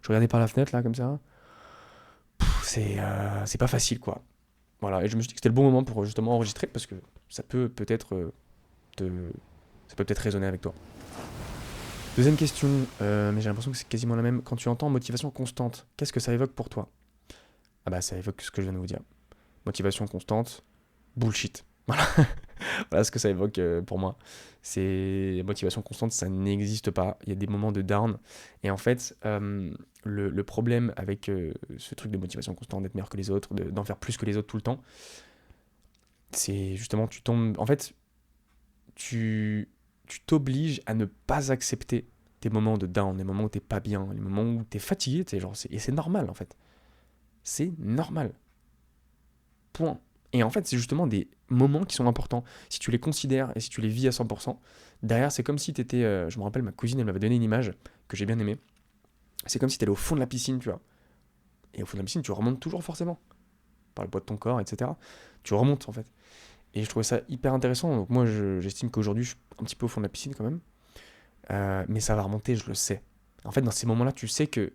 je regardais par la fenêtre là comme ça. C'est pas facile quoi. Voilà, et je me suis dit que c'était le bon moment pour justement enregistrer parce que ça peut peut-être ça peut peut-être résonner avec toi. Deuxième question, mais j'ai l'impression que c'est quasiment la même. Quand tu entends motivation constante, qu'est-ce que ça évoque pour toi? Ah bah ça évoque ce que je viens de vous dire. Motivation constante, bullshit. Voilà, voilà ce que ça évoque pour moi. C'est motivation constante, ça n'existe pas. Il y a des moments de down. Et en fait, le problème avec ce truc de motivation constante, d'être meilleur que les autres, d'en faire plus que les autres tout le temps, c'est justement tu tombes. En fait, tu t'obliges à ne pas accepter tes moments de down, les moments où t'es pas bien, les moments où t'es fatigué, et c'est normal en fait. C'est normal. Point. Et en fait, c'est justement des moments qui sont importants. Si tu les considères et si tu les vis à 100%, derrière, c'est comme si t'étais. Je me rappelle, ma cousine, elle m'avait donné une image que j'ai bien aimée. C'est comme si t'allais au fond de la piscine, tu vois. Et au fond de la piscine, tu remontes toujours forcément. Par le poids de ton corps, etc. Tu remontes en fait. Et je trouvais ça hyper intéressant. Donc moi, j'estime qu'aujourd'hui, je suis un petit peu au fond de la piscine quand même. Mais ça va remonter, je le sais. En fait, dans ces moments-là, tu sais que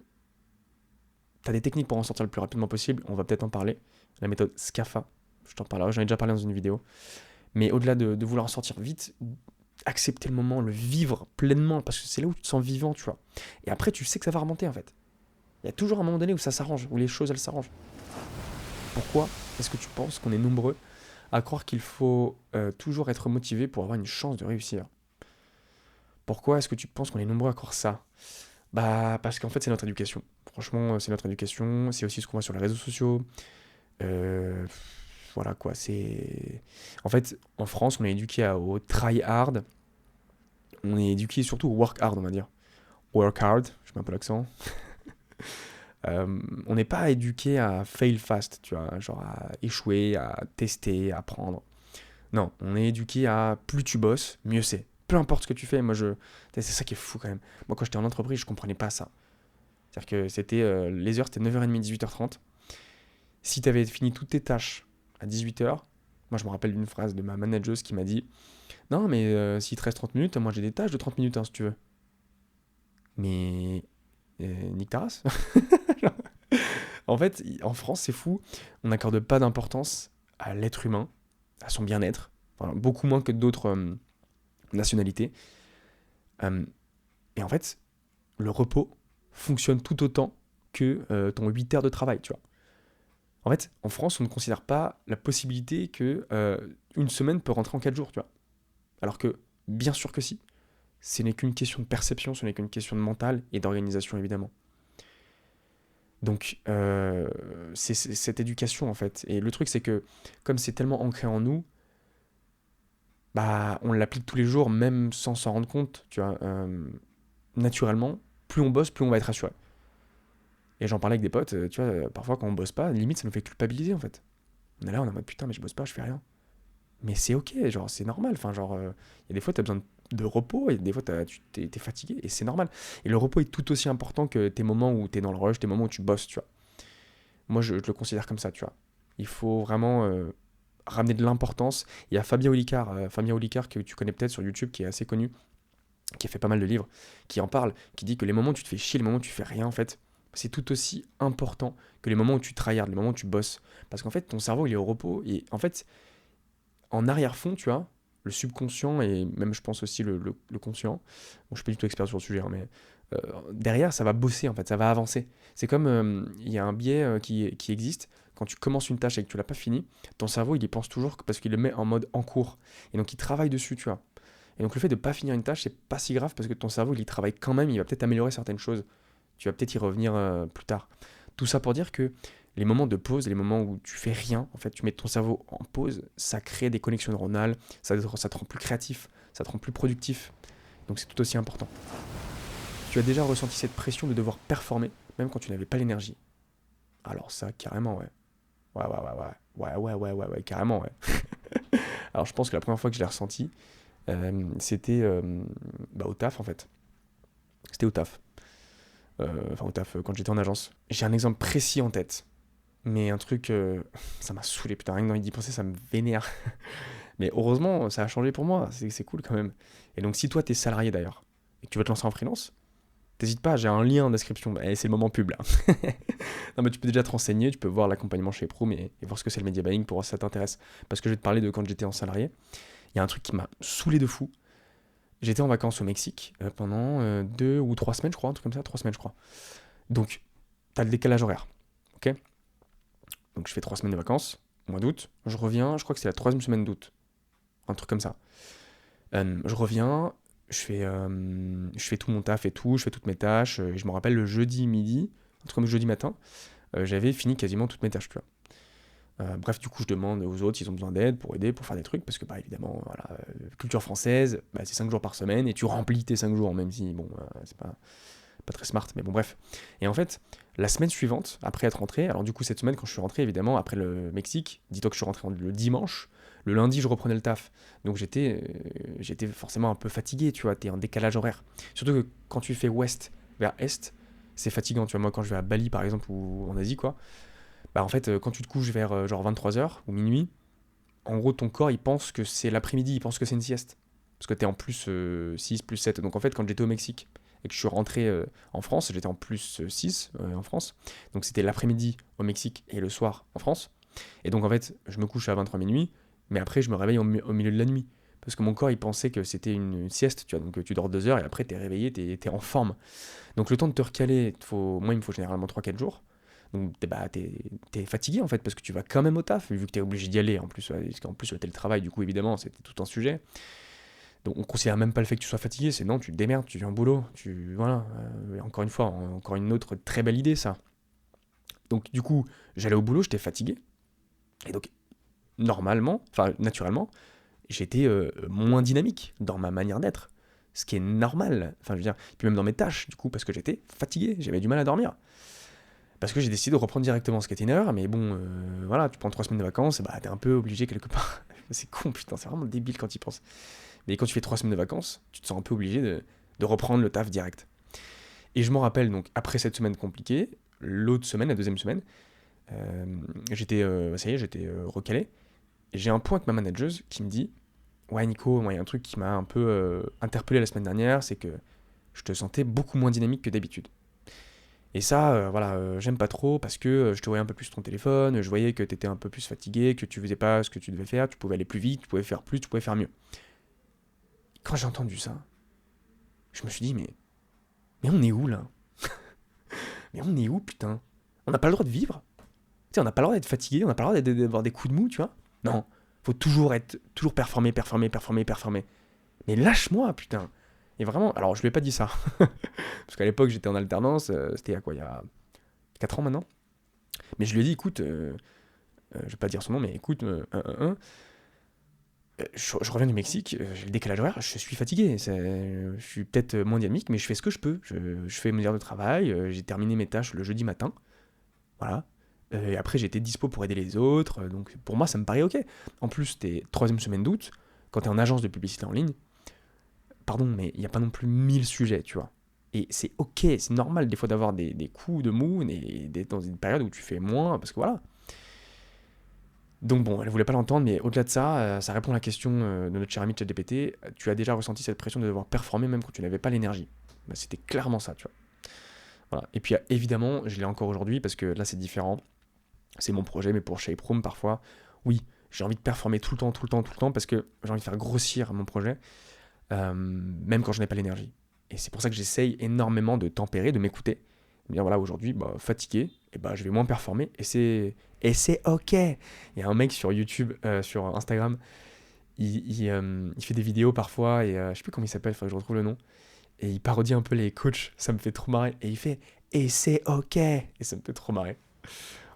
tu as des techniques pour en sortir le plus rapidement possible. On va peut-être en parler. La méthode SCAFA. Je t'en parlerai, j'en ai déjà parlé dans une vidéo. Mais au-delà de vouloir en sortir vite, accepter le moment, le vivre pleinement, parce que c'est là où tu te sens vivant, tu vois. Et après, tu sais que ça va remonter, en fait. Il y a toujours un moment donné où ça s'arrange, où les choses, elles s'arrangent. Pourquoi est-ce que tu penses qu'on est nombreux à croire qu'il faut toujours être motivé pour avoir une chance de réussir? Pourquoi est-ce que tu penses qu'on est nombreux à croire ça? Bah, parce qu'en fait, c'est notre éducation. Franchement, c'est notre éducation. C'est aussi ce qu'on voit sur les réseaux sociaux. Euh, voilà quoi, c'est. En fait, en France, on est éduqué au try hard. On est éduqué surtout au work hard, on va dire. Work hard, je mets un peu l'accent. On n'est pas éduqué à fail fast, tu vois, genre à échouer, à tester, à apprendre. Non, on est éduqué à plus tu bosses, mieux c'est. Peu importe ce que tu fais, c'est ça qui est fou quand même. Moi, quand j'étais en entreprise, je comprenais pas ça. C'est-à-dire que les heures, c'était 9h30, 18h30. Si tu avais fini toutes tes tâches à 18h, moi, je me rappelle d'une phrase de ma manageuse qui m'a dit: non, mais s'il te reste 30 minutes, moi, j'ai des tâches de 30 minutes, hein, si tu veux. Mais. Nique ta race. En fait, en France, c'est fou. On n'accorde pas d'importance à l'être humain, à son bien-être. Enfin, beaucoup moins que d'autres nationalités. Et en fait, le repos fonctionne tout autant que ton 8 heures de travail, tu vois. En fait, en France, on ne considère pas la possibilité que une semaine peut rentrer en 4 jours, tu vois. Alors que, bien sûr que si. Ce n'est qu'une question de perception, ce n'est qu'une question de mental et d'organisation, évidemment. Donc, c'est cette éducation, en fait. Et le truc, c'est que, comme c'est tellement ancré en nous, bah, on l'applique tous les jours, même sans s'en rendre compte, tu vois. Naturellement, plus on bosse, plus on va être rassuré. Et j'en parlais avec des potes, tu vois, parfois quand on bosse pas, limite, ça nous fait culpabiliser, en fait. On est là, on est en mode, putain, mais je bosse pas, je fais rien. Mais c'est ok, genre, c'est normal. Enfin, genre, il y a des fois, t'as besoin de repos, et des fois, t'es fatigué, et c'est normal. Et le repos est tout aussi important que tes moments où t'es dans le rush, tes moments où tu bosses, tu vois. Moi, je le considère comme ça, tu vois. Il faut vraiment ramener de l'importance. Il y a Fabien Olicard que tu connais peut-être sur YouTube, qui est assez connu, qui a fait pas mal de livres, qui en parle, qui dit que les moments où tu te fais chier, les moments où tu fais rien, en fait, c'est tout aussi important que les moments où tu tryhards, les moments où tu bosses. Parce qu'en fait, ton cerveau, il est au repos. Et en fait, en arrière-fond, tu vois, le subconscient et même, je pense aussi, le conscient. Bon, je suis pas du tout expert sur le sujet, hein, mais derrière, ça va bosser, en fait, ça va avancer. C'est comme, il y a un biais qui existe. Quand tu commences une tâche et que tu l'as pas fini, ton cerveau, il y pense toujours parce qu'il le met en mode en cours. Et donc, il travaille dessus, tu vois. Et donc le fait de ne pas finir une tâche, c'est pas si grave parce que ton cerveau, il y travaille quand même, il va peut-être améliorer certaines choses. Tu vas peut-être y revenir plus tard. Tout ça pour dire que les moments de pause, les moments où tu fais rien, en fait, tu mets ton cerveau en pause, ça crée des connexions neuronales, ça te rend plus créatif, ça te rend plus productif. Donc c'est tout aussi important. Tu as déjà ressenti cette pression de devoir performer, même quand tu n'avais pas l'énergie. Alors ça, carrément, ouais. Ouais, carrément, ouais. Alors je pense que la première fois que je l'ai ressenti, c'était au taf, en fait. C'était au taf. Enfin, au taf, quand j'étais en agence. J'ai un exemple précis en tête. Mais un truc, ça m'a saoulé, putain, rien que d'envie d'y penser, ça me vénère. Mais heureusement, ça a changé pour moi, c'est cool quand même. Et donc, si toi, t'es salarié d'ailleurs, et que tu veux te lancer en freelance, t'hésites pas, j'ai un lien en description. Et c'est le moment pub là. Non, mais tu peux déjà te renseigner, tu peux voir l'accompagnement chez Proom et voir ce que c'est le media buying pour voir si ça t'intéresse. Parce que je vais te parler de quand j'étais en salarié. Il y a un truc qui m'a saoulé de fou. J'étais en vacances au Mexique pendant 2 ou 3 semaines, je crois, un truc comme ça, 3 semaines, je crois. Donc, t'as le décalage horaire, ok. Donc, je fais 3 semaines de vacances, au mois d'août. Je reviens, je crois que c'est la troisième semaine d'août, un truc comme ça. Je reviens, je fais tout mon taf et tout, je fais toutes mes tâches. Et je me rappelle le jeudi midi, un truc comme le jeudi matin, j'avais fini quasiment toutes mes tâches, tu vois. Bref, du coup, je demande aux autres s'ils ont besoin d'aide pour aider, pour faire des trucs, parce que, bah, évidemment, voilà, culture française, bah, c'est 5 jours par semaine, et tu remplis tes 5 jours, même si, bon, c'est pas très smart, mais bon, bref. Et en fait, la semaine suivante, après être rentré, alors du coup, cette semaine, quand je suis rentré, évidemment, après le Mexique, dis-toi que je suis rentré le dimanche, le lundi, je reprenais le taf. Donc j'étais forcément un peu fatigué, tu vois, t'es en décalage horaire. Surtout que quand tu fais ouest vers est, c'est fatigant, tu vois. Moi, quand je vais à Bali, par exemple, ou en Asie, quoi, bah en fait, quand tu te couches vers genre 23 h ou minuit, en gros, ton corps, il pense que c'est l'après-midi, il pense que c'est une sieste. Parce que t'es en plus 6, plus 7. Donc en fait, quand j'étais au Mexique et que je suis rentré en France, j'étais en plus 6 en France. Donc c'était l'après-midi au Mexique et le soir en France. Et donc en fait, je me couche à 23 minuit, mais après, je me réveille au milieu de la nuit. Parce que mon corps, il pensait que c'était une sieste, tu vois. Donc tu dors 2 heures et après, t'es réveillé, t'es en forme. Donc le temps de te recaler, moi, il me faut généralement 3 4 jours. Donc t'es fatigué en fait parce que tu vas quand même au taf vu que t'es obligé d'y aller en plus, parce qu'en plus le télétravail du coup évidemment c'était tout un sujet. Donc on considère même pas le fait que tu sois fatigué, c'est non, tu te démerdes, tu viens au boulot, voilà. Encore une fois, encore une autre très belle idée ça. Donc du coup j'allais au boulot, j'étais fatigué et donc naturellement j'étais moins dynamique dans ma manière d'être, ce qui est normal. Enfin je veux dire, puis même dans mes tâches du coup parce que j'étais fatigué, j'avais du mal à dormir. Parce que j'ai décidé de reprendre directement, ce qui était une erreur, mais bon, voilà, tu prends 3 semaines de vacances, bah t'es un peu obligé quelque part. C'est con, putain, c'est vraiment débile quand tu y penses. Mais quand tu fais 3 semaines de vacances, tu te sens un peu obligé de reprendre le taf direct. Et je m'en rappelle, donc, après cette semaine compliquée, l'autre semaine, la deuxième semaine, ça y est, j'étais recalé. Et j'ai un point avec ma manageuse qui me dit, ouais Nico, moi il y a un truc qui m'a un peu interpellé la semaine dernière, c'est que je te sentais beaucoup moins dynamique que d'habitude. Et ça, voilà, j'aime pas trop parce que je te voyais un peu plus sur ton téléphone, je voyais que t'étais un peu plus fatigué, que tu faisais pas ce que tu devais faire, tu pouvais aller plus vite, tu pouvais faire plus, tu pouvais faire mieux. Quand j'ai entendu ça, je me suis dit, mais on est où là? Mais on est où, putain? On n'a pas le droit de vivre? Tu sais, on n'a pas le droit d'être fatigué, on n'a pas le droit d'avoir des coups de mou, tu vois? Non, faut toujours performer. Mais lâche-moi, putain! Et vraiment, alors je lui ai pas dit ça. Parce qu'à l'époque, j'étais en alternance, c'était il y a 4 ans maintenant. Mais je lui ai dit, écoute, je vais pas dire son nom, mais écoute, je reviens du Mexique, j'ai le décalage horaire, je suis fatigué. Je suis peut-être moins dynamique, mais je fais ce que je peux. Je fais mes heures de travail, j'ai terminé mes tâches le jeudi matin. Voilà. Et après, j'étais dispo pour aider les autres. Donc pour moi, ça me paraît ok. En plus, t'es troisième semaine d'août, quand t'es en agence de publicité en ligne, pardon, mais il n'y a pas non plus 1000 sujets, tu vois. Et c'est ok, c'est normal des fois d'avoir des coups de mou, dans une période où tu fais moins, parce que voilà. Donc bon, elle voulait pas l'entendre, mais au-delà de ça, ça répond à la question de notre cher ami ChatGPT. Tu as déjà ressenti cette pression de devoir performer même quand tu n'avais pas l'énergie. Bah, c'était clairement ça, tu vois. Voilà. Et puis évidemment, je l'ai encore aujourd'hui parce que là c'est différent. C'est mon projet, mais pour Shape Room parfois, oui, j'ai envie de performer tout le temps, tout le temps, tout le temps parce que j'ai envie de faire grossir mon projet, même quand je n'ai pas l'énergie. Et c'est pour ça que j'essaye énormément de tempérer, de m'écouter. Bien voilà, aujourd'hui, bah, fatigué, et bah, je vais moins performer et c'est ok. Il y a un mec sur YouTube, sur Instagram, il fait des vidéos parfois et je sais plus comment il s'appelle, il faudrait que je retrouve le nom. Et il parodie un peu les coachs, ça me fait trop marrer. Et il fait et c'est ok. Et ça me fait trop marrer.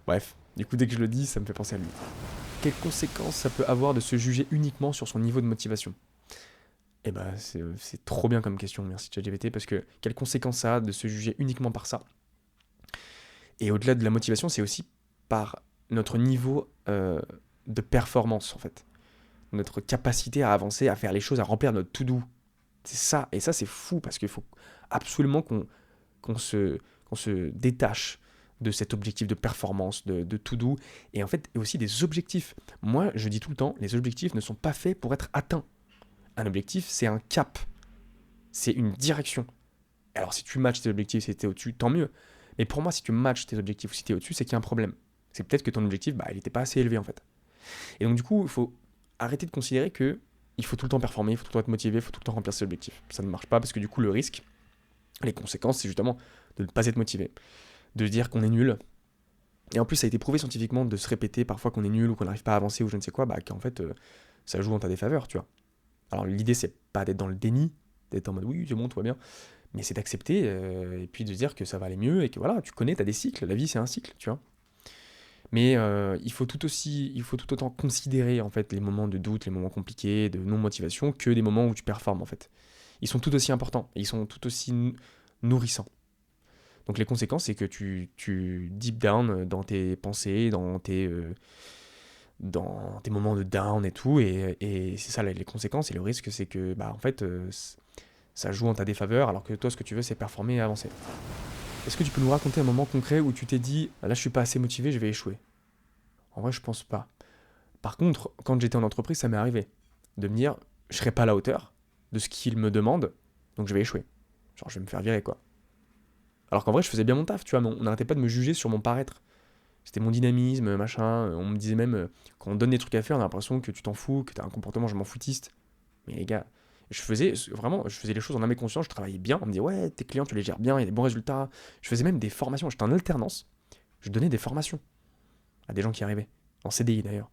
Bref, du coup, dès que je le dis, ça me fait penser à lui. Quelles conséquences ça peut avoir de se juger uniquement sur son niveau de motivation? Eh ben, c'est trop bien comme question, merci ChatGPT, parce que quelles conséquences ça a de se juger uniquement par ça? Et au-delà de la motivation, c'est aussi par notre niveau de performance, en fait. Notre capacité à avancer, à faire les choses, à remplir notre to-do. C'est ça, et ça c'est fou, parce qu'il faut absolument qu'on se, qu'on se détache de cet objectif de performance, de to-do, et en fait aussi des objectifs. Moi, je dis tout le temps, les objectifs ne sont pas faits pour être atteints. Un objectif, c'est un cap, c'est une direction. Alors si tu matches tes objectifs, si t'es au-dessus, tant mieux. Mais pour moi, si tu matches tes objectifs ou si t'es au-dessus, c'est qu'il y a un problème. C'est peut-être que ton objectif, bah, il n'était pas assez élevé en fait. Et donc du coup, il faut arrêter de considérer que il faut tout le temps performer, il faut tout le temps être motivé, il faut tout le temps remplir ses objectifs. Ça ne marche pas parce que du coup, le risque, les conséquences, c'est justement de ne pas être motivé, de se dire qu'on est nul. Et en plus, ça a été prouvé scientifiquement de se répéter parfois qu'on est nul ou qu'on n'arrive pas à avancer ou je ne sais quoi, bah qu'en fait, ça joue en ta défaveur, tu vois. Alors l'idée, c'est pas d'être dans le déni, d'être en mode oui, c'est bon, tout va bien, mais c'est d'accepter et puis de se dire que ça va aller mieux et que voilà, tu connais, t'as des cycles, la vie c'est un cycle, tu vois. Mais il faut tout autant considérer en fait les moments de doute, les moments compliqués, de non-motivation, que des moments où tu performes en fait. Ils sont tout aussi importants, et ils sont tout aussi nourrissants. Donc les conséquences, c'est que tu deep down dans tes pensées, dans tes moments de down et tout, et c'est ça les conséquences, et le risque c'est que bah, en fait ça joue en ta défaveur, alors que toi ce que tu veux c'est performer et avancer. Est-ce que tu peux nous raconter un moment concret où tu t'es dit là je suis pas assez motivé, je vais échouer? En vrai je pense pas. Par contre, quand j'étais en entreprise, ça m'est arrivé de me dire je serai pas à la hauteur de ce qu'il me demande, donc je vais échouer. Genre je vais me faire virer quoi. Alors qu'en vrai je faisais bien mon taf, tu vois, mais on n'arrêtait pas de me juger sur mon paraître. C'était mon dynamisme, machin. On me disait même, quand on donne des trucs à faire, on a l'impression que tu t'en fous, que t'as un comportement je m'en foutiste. Mais les gars, je faisais les choses en âme et conscience, je travaillais bien. On me disait, ouais, tes clients, tu les gères bien, il y a des bons résultats. Je faisais même des formations, j'étais en alternance. Je donnais des formations à des gens qui arrivaient, en CDI d'ailleurs.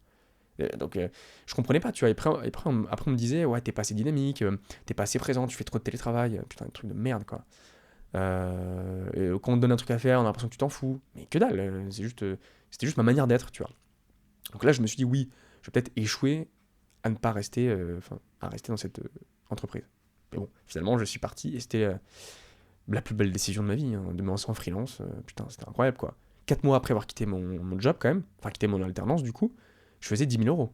Donc, je comprenais pas, tu vois. Après, on me disait, ouais, t'es pas assez dynamique, t'es pas assez présent, tu fais trop de télétravail. Putain, un truc de merde, quoi. Quand on te donne un truc à faire, on a l'impression que tu t'en fous. Mais que dalle, c'était juste ma manière d'être, tu vois. Donc là, je me suis dit, oui, je vais peut-être échouer à ne pas rester, à rester dans cette entreprise. Mais bon, finalement, je suis parti et c'était la plus belle décision de ma vie, hein, de me lancer en freelance. Putain, c'était incroyable, quoi. 4 mois après avoir quitté mon job, quand même, enfin, quitté mon alternance, du coup, je faisais 10 000 euros.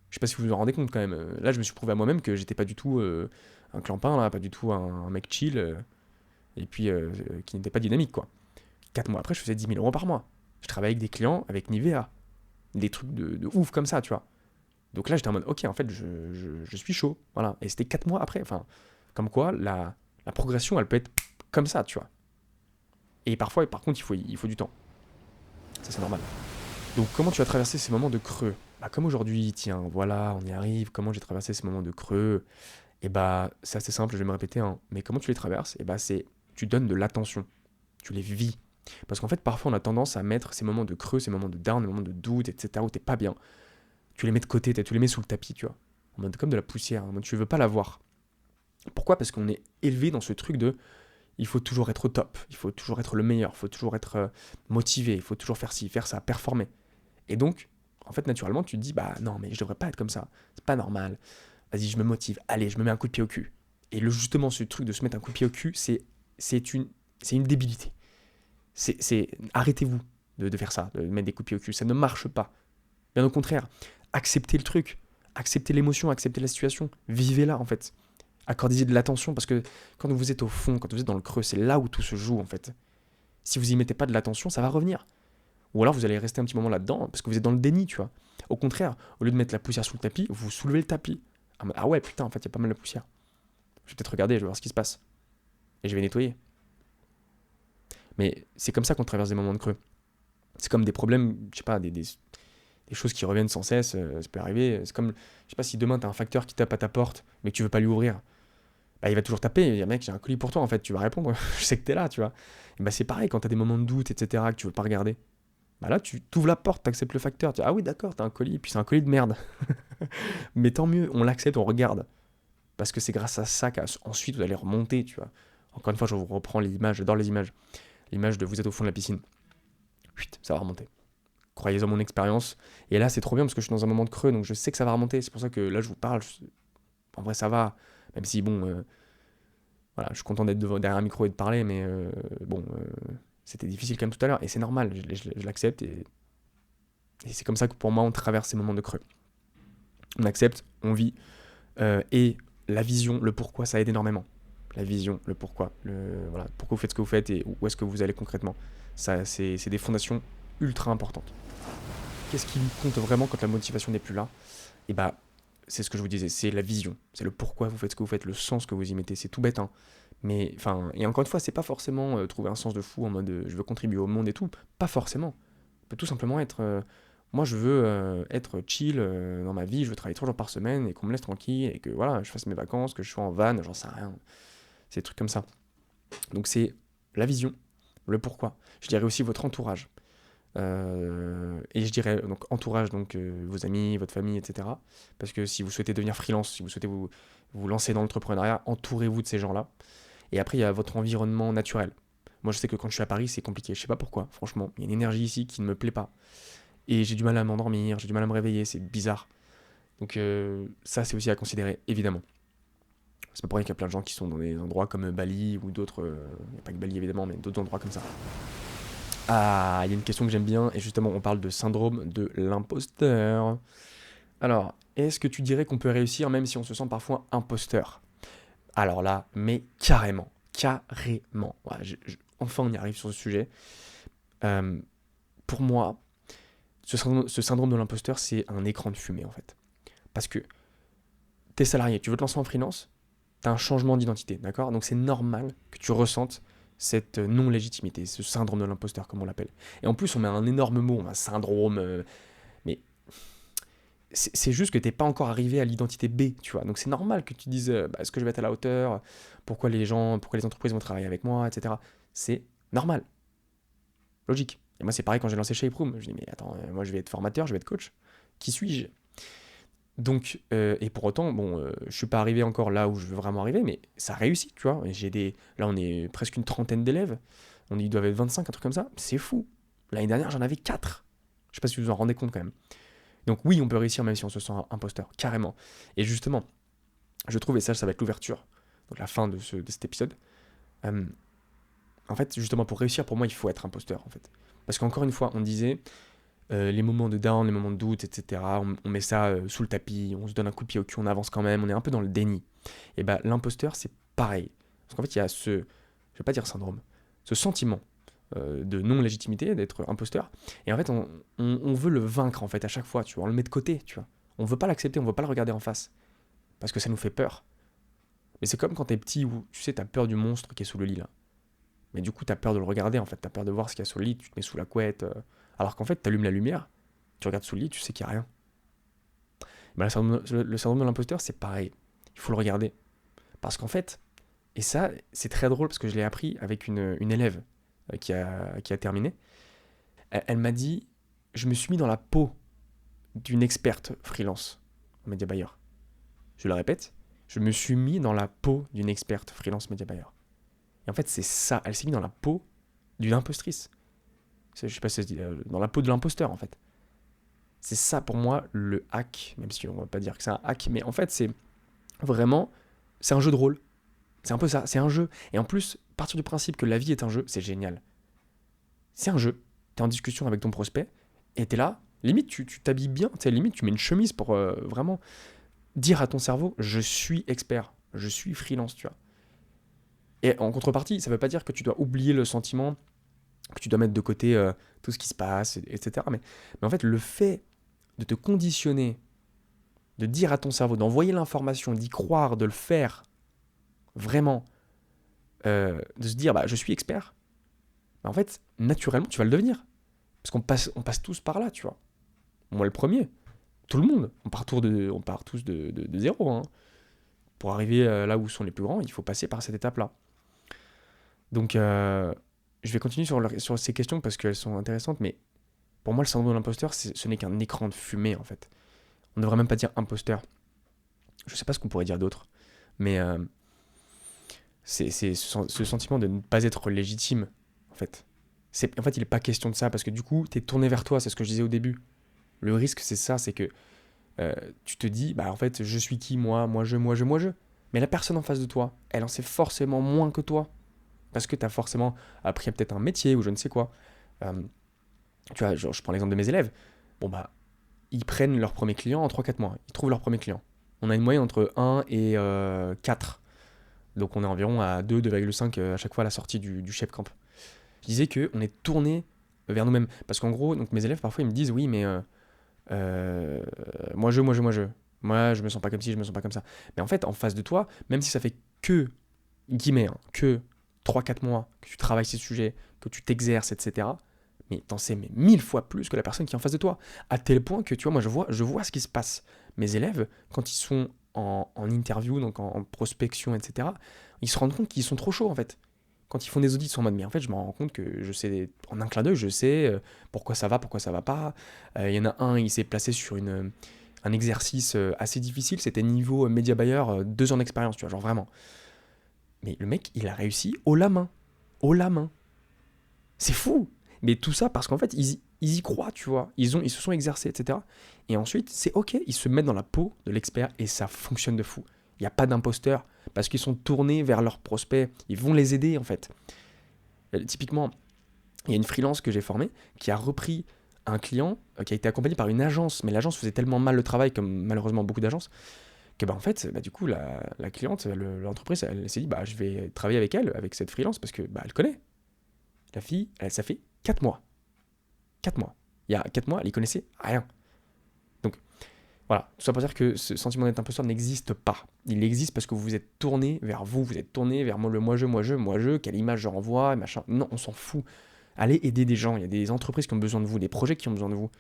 Je sais pas si vous vous en rendez compte, quand même. Là, je me suis prouvé à moi-même que j'étais pas du tout un clampin, là, pas du tout un mec chill. Et puis qui n'était pas dynamique quoi. 4 mois après, je faisais 10 000 euros par mois. Je travaillais avec des clients avec Nivea, des trucs de ouf comme ça, tu vois. Donc là, j'étais en mode, ok, en fait, je suis chaud, voilà. Et c'était 4 mois après, enfin, comme quoi, la progression, elle peut être comme ça, tu vois. Et parfois, par contre, il faut du temps. Ça, c'est normal. Donc, comment tu as traversé ces moments de creux? Bah, comme aujourd'hui, tiens, voilà, on y arrive. Comment j'ai traversé ces moments de creux? Et bah, c'est assez simple, je vais me répéter, hein. Mais comment tu les traverses? Et bah, tu donnes de l'attention. Tu les vis. Parce qu'en fait, parfois, on a tendance à mettre ces moments de creux, ces moments de down, ces moments de doute, etc., où t'es pas bien. Tu les mets de côté, tu les mets sous le tapis, tu vois. En mode comme de la poussière, en mode tu veux pas la voir. Pourquoi? Parce qu'on est élevé dans ce truc de il faut toujours être au top, il faut toujours être le meilleur, il faut toujours être motivé, il faut toujours faire ci, faire ça, performer. Et donc, en fait, naturellement, tu te dis, bah non, mais je devrais pas être comme ça, c'est pas normal. Vas-y, je me motive, allez, je me mets un coup de pied au cul. Et justement, ce truc de se mettre un coup de pied au cul, c'est une débilité. Arrêtez-vous de faire ça, de mettre des coups de pied au cul, ça ne marche pas. Bien au contraire, acceptez le truc, acceptez l'émotion, acceptez la situation, vivez-la en fait. Accordez-y de l'attention parce que quand vous êtes au fond, quand vous êtes dans le creux, c'est là où tout se joue en fait. Si vous y mettez pas de l'attention, ça va revenir. Ou alors vous allez rester un petit moment là-dedans parce que vous êtes dans le déni, tu vois. Au contraire, au lieu de mettre la poussière sous le tapis, vous soulevez le tapis. Ah ouais, putain, en fait, il y a pas mal de poussière. Je vais peut-être regarder, je vais voir ce qui se passe. Et je vais nettoyer. Mais c'est comme ça qu'on traverse des moments de creux. C'est comme des problèmes, je sais pas, des choses qui reviennent sans cesse, ça peut arriver. C'est comme, je sais pas, si demain t'as un facteur qui tape à ta porte, mais que tu veux pas lui ouvrir, bah il va toujours taper, il va dire mec, j'ai un colis pour toi, en fait, tu vas répondre, je sais que t'es là, tu vois. Et bah c'est pareil, quand t'as des moments de doute, etc., que tu veux pas regarder, bah là tu t'ouvres la porte, t'acceptes le facteur, tu dis ah oui d'accord, t'as un colis, puis c'est un colis de merde. Mais tant mieux, on l'accepte, on regarde. Parce que c'est grâce à ça qu'ensuite vous allez remonter, tu vois. Encore une fois, je vous reprends l'image, j'adore les images. L'image de vous êtes au fond de la piscine. Chut, ça va remonter. Croyez-en mon expérience. Et là, c'est trop bien parce que je suis dans un moment de creux, donc je sais que ça va remonter. C'est pour ça que là, je vous parle. En vrai, ça va. Même si, bon, voilà, je suis content d'être derrière un micro et de parler, mais c'était difficile quand même tout à l'heure. Et c'est normal, je l'accepte. Et c'est comme ça que pour moi, on traverse ces moments de creux. On accepte, on vit. Et la vision, le pourquoi, ça aide énormément. La vision, le pourquoi. Voilà, pourquoi vous faites ce que vous faites et où est-ce que vous allez concrètement. Ça, c'est des fondations ultra importantes. Qu'est-ce qui compte vraiment quand la motivation n'est plus là? Et bah, c'est ce que je vous disais, c'est la vision, c'est le pourquoi vous faites ce que vous faites, le sens que vous y mettez. C'est tout bête, hein. Mais enfin, et encore une fois, c'est pas forcément trouver un sens de fou en mode je veux contribuer au monde et tout. Pas forcément. Ça peut tout simplement être moi je veux être chill dans ma vie, je veux travailler 3 jours par semaine et qu'on me laisse tranquille et que voilà, je fasse mes vacances, que je sois en van, j'en sais rien. C'est des trucs comme ça. Donc c'est la vision, le pourquoi. Je dirais aussi votre entourage. Et je dirais donc entourage, donc vos amis, votre famille, etc. Parce que si vous souhaitez devenir freelance, si vous souhaitez vous lancer dans l'entrepreneuriat, entourez-vous de ces gens-là. Et après, il y a votre environnement naturel. Moi, je sais que quand je suis à Paris, c'est compliqué. Je sais pas pourquoi, franchement. Il y a une énergie ici qui ne me plaît pas. Et j'ai du mal à m'endormir, j'ai du mal à me réveiller, c'est bizarre. Donc ça, c'est aussi à considérer, évidemment. C'est pas pour rien qu'il y a plein de gens qui sont dans des endroits comme Bali ou d'autres. Il n'y a pas que Bali, évidemment, mais d'autres endroits comme ça. Ah, il y a une question que j'aime bien, et justement, on parle de syndrome de l'imposteur. Alors, est-ce que tu dirais qu'on peut réussir même si on se sent parfois imposteur? Alors là, mais carrément, carrément. Ouais, enfin, on y arrive sur ce sujet. Pour moi, ce syndrome de l'imposteur, c'est un écran de fumée, en fait. Parce que t'es salarié, tu veux te lancer en freelance, t'as un changement d'identité, d'accord? Donc c'est normal que tu ressentes cette non-légitimité, ce syndrome de l'imposteur, comme on l'appelle. Et en plus, on met un énorme mot, un syndrome, mais c'est juste que t'es pas encore arrivé à l'identité B, tu vois. Donc c'est normal que tu dises, est-ce que je vais être à la hauteur? Pourquoi les entreprises vont travailler avec moi, etc. C'est normal, logique. Et moi, c'est pareil quand j'ai lancé Shape Room. Je dis, mais attends, moi, je vais être formateur, je vais être coach. Qui suis-je? Donc, et pour autant, bon, je suis pas arrivé encore là où je veux vraiment arriver, mais ça réussit, tu vois. Là, on est presque une trentaine d'élèves. Ils doivent être 25, un truc comme ça. C'est fou. L'année dernière, j'en avais 4. Je sais pas si vous vous en rendez compte quand même. Donc oui, on peut réussir même si on se sent imposteur, carrément. Et justement, je trouve, et ça va être l'ouverture, donc la fin de cet épisode. En fait, justement, pour réussir, pour moi, il faut être imposteur, en fait. Parce qu'encore une fois, on disait, les moments de down, les moments de doute, etc., on met ça sous le tapis, on se donne un coup de pied au cul, on avance quand même, on est un peu dans le déni. Et bah, l'imposteur, c'est pareil. Parce qu'en fait, il y a je vais pas dire syndrome, ce sentiment de non-légitimité, d'être imposteur. Et en fait, on veut le vaincre, en fait, à chaque fois, tu vois, on le met de côté, tu vois. On veut pas l'accepter, on veut pas le regarder en face. Parce que ça nous fait peur. Mais c'est comme quand t'es petit, où, tu sais, t'as peur du monstre qui est sous le lit, là. Mais du coup, t'as peur de le regarder, en fait. T'as peur de voir ce qu'il y a sous le lit, tu te mets sous la couette. Alors qu'en fait, t'allumes la lumière, tu regardes sous le lit, tu sais qu'il n'y a rien. Ben, le syndrome de l'imposteur, c'est pareil. Il faut le regarder. Parce qu'en fait, et ça, c'est très drôle parce que je l'ai appris avec une élève qui a terminé. Elle m'a dit, je me suis mis dans la peau d'une experte freelance média buyer. Je le répète, je me suis mis dans la peau d'une experte freelance média buyer. Et en fait, c'est ça. Elle s'est mise dans la peau d'une impostrice. Je sais pas si ça se dit, dans la peau de l'imposteur, en fait. C'est ça, pour moi, le hack. Même si on va pas dire que c'est un hack. Mais en fait, c'est vraiment... C'est un jeu de rôle. C'est un peu ça. C'est un jeu. Et en plus, partir du principe que la vie est un jeu, c'est génial. C'est un jeu. T'es en discussion avec ton prospect. Et t'es là. Limite, tu t'habilles bien. Limite, tu mets une chemise pour vraiment dire à ton cerveau, je suis expert. Je suis freelance, tu vois. Et en contrepartie, ça veut pas dire que tu dois oublier le sentiment, que tu dois mettre de côté tout ce qui se passe, etc. Mais en fait, le fait de te conditionner, de dire à ton cerveau, d'envoyer l'information, d'y croire, de le faire, vraiment, de se dire, bah, je suis expert, bah, en fait, naturellement, tu vas le devenir. Parce on passe tous par là, tu vois. Moi, le premier. Tout le monde. On part tous de zéro. Hein. Pour arriver là où sont les plus grands, il faut passer par cette étape-là. Donc, je vais continuer sur ces questions parce qu'elles sont intéressantes, mais pour moi, le syndrome de l'imposteur, ce n'est qu'un écran de fumée, en fait. On ne devrait même pas dire imposteur. Je ne sais pas ce qu'on pourrait dire d'autre, mais c'est ce sentiment de ne pas être légitime, en fait. En fait, il n'est pas question de ça, parce que du coup, tu es tourné vers toi, c'est ce que je disais au début. Le risque, c'est ça, c'est que tu te dis, bah en fait, je suis qui, moi, je. Mais la personne en face de toi, elle en sait forcément moins que toi. Parce que tu as forcément appris peut-être un métier ou je ne sais quoi. Tu vois, genre, je prends l'exemple de mes élèves. Bon, bah, ils prennent leur premier client en 3-4 mois. Ils trouvent leur premier client. On a une moyenne entre 1 et 4. Donc on est environ à 2,5 à chaque fois à la sortie du chef camp. Je disais qu'on est tourné vers nous-mêmes. Parce qu'en gros, donc mes élèves, parfois, ils me disent, oui, mais moi, je. Moi, je me sens pas comme ci, je me sens pas comme ça. Mais en fait, en face de toi, même si ça fait que, guillemets, hein, que 3-4 mois que tu travailles ces sujets, que tu t'exerces, etc., mais t'en sais mais 1000 fois plus que la personne qui est en face de toi. À tel point que, tu vois, moi, je vois ce qui se passe. Mes élèves, quand ils sont en interview, donc en prospection, etc., ils se rendent compte qu'ils sont trop chauds, en fait. Quand ils font des audits, ils sont en mode, mais en fait, je me rends compte que je sais, en un clin d'œil, je sais pourquoi ça va pas. Il y en a un, il s'est placé sur un exercice assez difficile, c'était niveau média buyer, 2 ans d'expérience, tu vois, genre vraiment. Mais le mec, il a réussi haut la main. Haut la main. C'est fou. Mais tout ça parce qu'en fait, ils y croient, tu vois. Ils se sont exercés, etc. Et ensuite, c'est ok, ils se mettent dans la peau de l'expert et ça fonctionne de fou. Il n'y a pas d'imposteur parce qu'ils sont tournés vers leurs prospects. Ils vont les aider, en fait. Typiquement, il y a une freelance que j'ai formée qui a repris un client qui a été accompagné par une agence, mais l'agence faisait tellement mal le travail, comme malheureusement beaucoup d'agences, que bah, en fait, bah, du coup, la cliente, l'entreprise, elle s'est dit, bah, je vais travailler avec elle, avec cette freelance, parce que bah, elle connaît. La fille, ça fait 4 mois. 4 mois. Il y a 4 mois, elle y connaissait rien. Donc, voilà. Tout ça pour dire que ce sentiment d'être imposteur n'existe pas. Il existe parce que vous vous êtes tourné vers vous êtes tourné vers le moi-je, quelle image je renvoie, et machin. Non, on s'en fout. Allez aider des gens. Il y a des entreprises qui ont besoin de vous, des projets qui ont besoin de vous.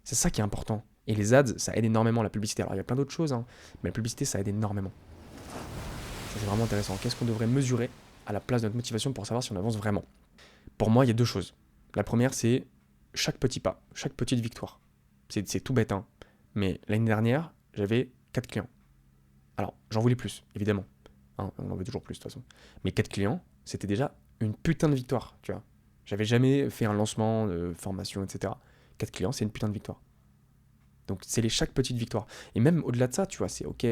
C'est ça qui est important. Et les ads, ça aide énormément la publicité. Alors, il y a plein d'autres choses, hein, mais la publicité, ça aide énormément. Ça, c'est vraiment intéressant. Qu'est-ce qu'on devrait mesurer à la place de notre motivation pour savoir si on avance vraiment? Pour moi, il y a 2 choses. La première, c'est chaque petit pas, chaque petite victoire. C'est tout bête, hein. Mais l'année dernière, j'avais 4 clients. Alors, j'en voulais plus, évidemment. Hein, on en veut toujours plus, de toute façon. Mais 4 clients, c'était déjà une putain de victoire, tu vois. J'avais jamais fait un lancement de formation, etc. 4 clients, c'est une putain de victoire. Donc, c'est chaque petite victoire. Et même au-delà de ça, tu vois, c'est ok,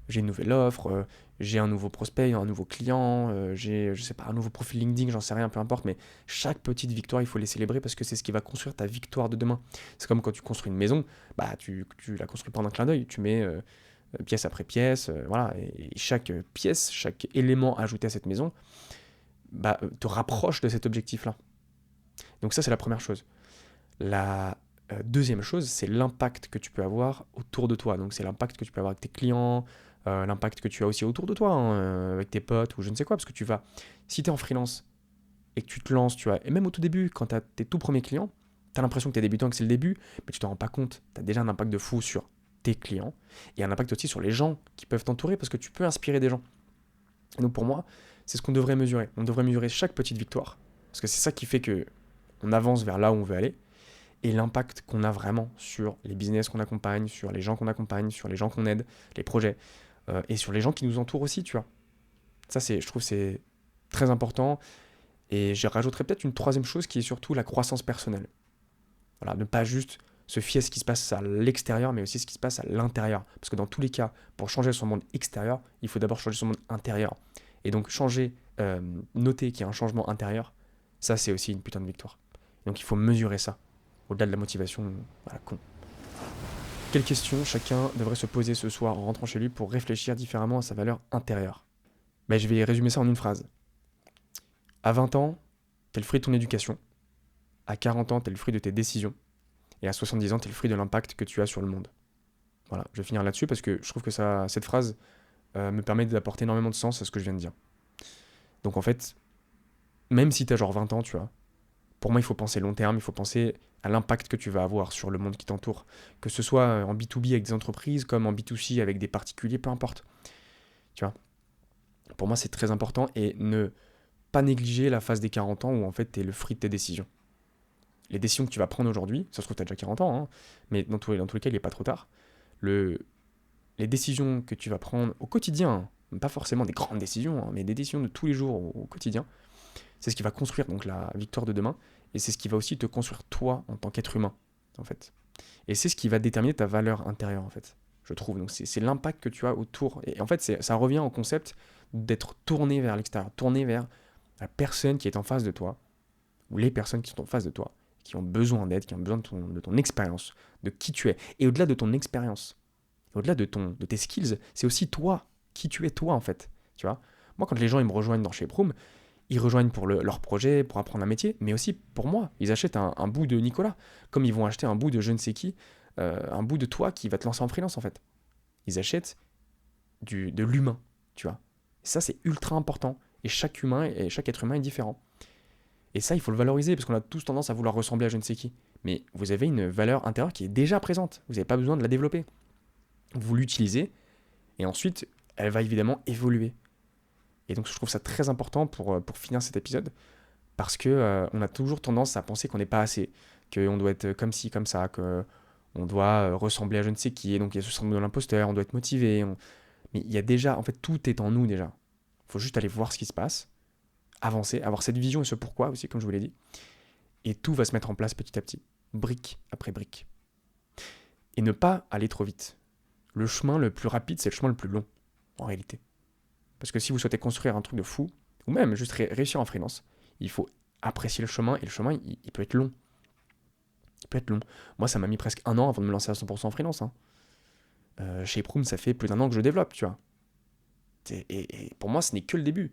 j'ai une nouvelle offre, j'ai un nouveau prospect, un nouveau client, j'ai, je sais pas, un nouveau profil LinkedIn, j'en sais rien, peu importe, mais chaque petite victoire, il faut les célébrer parce que c'est ce qui va construire ta victoire de demain. C'est comme quand tu construis une maison, bah tu la construis pas en un clin d'œil, tu mets pièce après pièce, voilà, et chaque pièce, chaque élément ajouté à cette maison, bah, te rapproche de cet objectif-là. Donc ça, c'est la première chose. La deuxième chose, c'est l'impact que tu peux avoir autour de toi. Donc c'est l'impact que tu peux avoir avec tes clients, l'impact que tu as aussi autour de toi, hein, avec tes potes ou je ne sais quoi, parce que si tu es en freelance et que tu te lances, tu vois, et même au tout début, quand tu as tes tout premiers clients, tu as l'impression que tu es débutant, que c'est le début, mais tu t'en rends pas compte. Tu as déjà un impact de fou sur tes clients et un impact aussi sur les gens qui peuvent t'entourer parce que tu peux inspirer des gens. Et donc pour moi, c'est ce qu'on devrait mesurer. On devrait mesurer chaque petite victoire parce que c'est ça qui fait que on avance vers là où on veut aller et l'impact qu'on a vraiment sur les business qu'on accompagne, sur les gens qu'on accompagne, sur les gens qu'on aide, les projets, et sur les gens qui nous entourent aussi, tu vois. Ça, je trouve c'est très important. Et je rajouterais peut-être une troisième chose qui est surtout la croissance personnelle. Voilà, ne pas juste se fier à ce qui se passe à l'extérieur, mais aussi ce qui se passe à l'intérieur. Parce que dans tous les cas, pour changer son monde extérieur, il faut d'abord changer son monde intérieur. Et donc noter qu'il y a un changement intérieur, ça c'est aussi une putain de victoire. Donc il faut mesurer ça, au-delà de la motivation, voilà, con. Quelles questions chacun devrait se poser ce soir en rentrant chez lui pour réfléchir différemment à sa valeur intérieure? Je vais résumer ça en une phrase. À 20 ans, t'es le fruit de ton éducation. À 40 ans, t'es le fruit de tes décisions. Et à 70 ans, tu es le fruit de l'impact que tu as sur le monde. Voilà, je vais finir là-dessus parce que je trouve que cette phrase me permet d'apporter énormément de sens à ce que je viens de dire. Donc en fait, même si tu as genre 20 ans, tu vois, pour moi, il faut penser long terme, il faut penser à l'impact que tu vas avoir sur le monde qui t'entoure. Que ce soit en B2B avec des entreprises, comme en B2C avec des particuliers, peu importe. Tu vois, pour moi, c'est très important et ne pas négliger la phase des 40 ans où en fait, tu es le fruit de tes décisions. Les décisions que tu vas prendre aujourd'hui, ça se trouve, tu as déjà 40 ans, hein, mais dans tous les cas, il n'est pas trop tard. Les décisions que tu vas prendre au quotidien, pas forcément des grandes décisions, hein, mais des décisions de tous les jours au quotidien, c'est ce qui va construire donc la victoire de demain, et c'est ce qui va aussi te construire toi en tant qu'être humain, en fait. Et c'est ce qui va déterminer ta valeur intérieure, en fait, je trouve. Donc c'est l'impact que tu as autour. Et en fait, ça revient au concept d'être tourné vers l'extérieur, tourné vers la personne qui est en face de toi, ou les personnes qui sont en face de toi, qui ont besoin d'aide, qui ont besoin de ton expérience, de qui tu es. Et au-delà de ton expérience, au-delà de tes skills, c'est aussi toi, qui tu es toi, en fait. Tu vois, moi, quand les gens ils me rejoignent dans Shape Room, ils rejoignent pour leur projet, pour apprendre un métier, mais aussi pour moi. Ils achètent un bout de Nicolas, comme ils vont acheter un bout de je ne sais qui, un bout de toi qui va te lancer en freelance, en fait. Ils achètent de l'humain, tu vois. Et ça, c'est ultra important. Et chaque être humain est différent. Et ça, il faut le valoriser, parce qu'on a tous tendance à vouloir ressembler à je ne sais qui. Mais vous avez une valeur intérieure qui est déjà présente. Vous n'avez pas besoin de la développer. Vous l'utilisez, et ensuite, elle va évidemment évoluer. Et donc, je trouve ça très important pour finir cet épisode, parce que on a toujours tendance à penser qu'on n'est pas assez, qu'on doit être comme ci, comme ça, qu'on doit ressembler à je ne sais qui, et donc il y a ce syndrome de l'imposteur, on doit être motivé. Mais il y a déjà, en fait, tout est en nous déjà. Il faut juste aller voir ce qui se passe, avancer, avoir cette vision et ce pourquoi aussi, comme je vous l'ai dit. Et tout va se mettre en place petit à petit, brique après brique. Et ne pas aller trop vite. Le chemin le plus rapide, c'est le chemin le plus long, en réalité. Parce que si vous souhaitez construire un truc de fou, ou même juste réussir en freelance, il faut apprécier le chemin, et le chemin, il peut être long. Il peut être long. Moi, ça m'a mis presque 1 an avant de me lancer à 100% en freelance. Hein. Chez Proom, ça fait plus d'1 an que je développe, tu vois. Et pour moi, ce n'est que le début.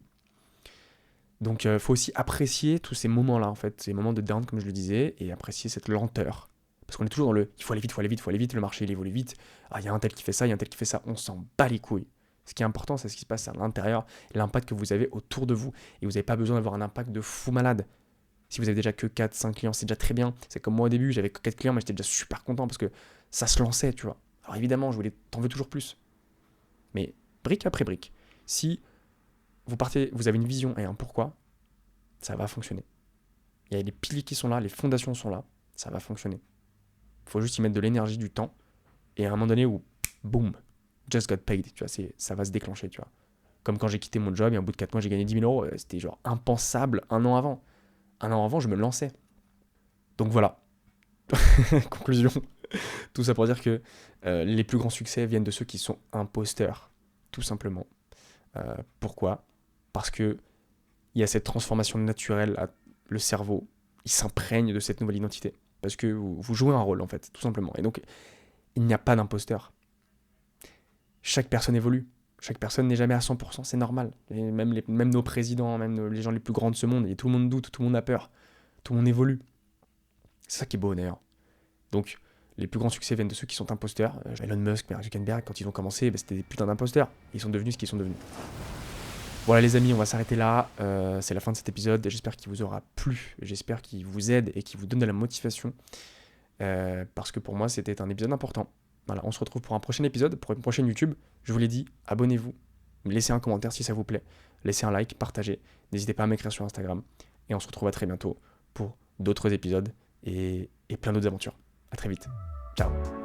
Donc, il faut aussi apprécier tous ces moments-là, en fait, ces moments de down, comme je le disais, et apprécier cette lenteur. Parce qu'on est toujours dans il faut aller vite, il faut aller vite, il faut aller vite, le marché, il évolue vite. Ah, il y a un tel qui fait ça, il y a un tel qui fait ça, on s'en bat les couilles. Ce qui est important, c'est ce qui se passe à l'intérieur, l'impact que vous avez autour de vous. Et vous n'avez pas besoin d'avoir un impact de fou malade. Si vous avez déjà que 4-5 clients, c'est déjà très bien. C'est comme moi au début, j'avais que 4 clients, mais j'étais déjà super content parce que ça se lançait, tu vois. Alors évidemment, t'en veux toujours plus. Mais brique après brique, si vous avez une vision et un pourquoi, ça va fonctionner. Il y a les piliers qui sont là, les fondations sont là, ça va fonctionner. Il faut juste y mettre de l'énergie, du temps, et à un moment donné où, boum, just got paid, tu vois, ça va se déclencher, tu vois. Comme quand j'ai quitté mon job et au bout de 4 mois, j'ai gagné 10 000 euros, c'était genre impensable 1 an avant. 1 an avant, je me lançais. Donc voilà. Conclusion. Tout ça pour dire que les plus grands succès viennent de ceux qui sont imposteurs, tout simplement. Pourquoi ? Parce que il y a cette transformation naturelle, le cerveau, il s'imprègne de cette nouvelle identité. Parce que vous jouez un rôle, en fait, tout simplement. Et donc, il n'y a pas d'imposteur. Chaque personne évolue. Chaque personne n'est jamais à 100%, c'est normal. Et même nos présidents, même les gens les plus grands de ce monde, et tout le monde doute, tout le monde a peur. Tout le monde évolue. C'est ça qui est beau, d'ailleurs. Donc, les plus grands succès viennent de ceux qui sont imposteurs. Elon Musk, Mark Zuckerberg, quand ils ont commencé, c'était des putains d'imposteurs. Ils sont devenus ce qu'ils sont devenus. Voilà les amis, on va s'arrêter là. C'est la fin de cet épisode. J'espère qu'il vous aura plu. J'espère qu'il vous aide et qu'il vous donne de la motivation. Parce que pour moi, c'était un épisode important. Voilà, on se retrouve pour un prochain épisode, pour une prochaine YouTube. Je vous l'ai dit, abonnez-vous. Laissez un commentaire si ça vous plaît. Laissez un like, partagez. N'hésitez pas à m'écrire sur Instagram. Et on se retrouve à très bientôt pour d'autres épisodes et plein d'autres aventures. À très vite. Ciao.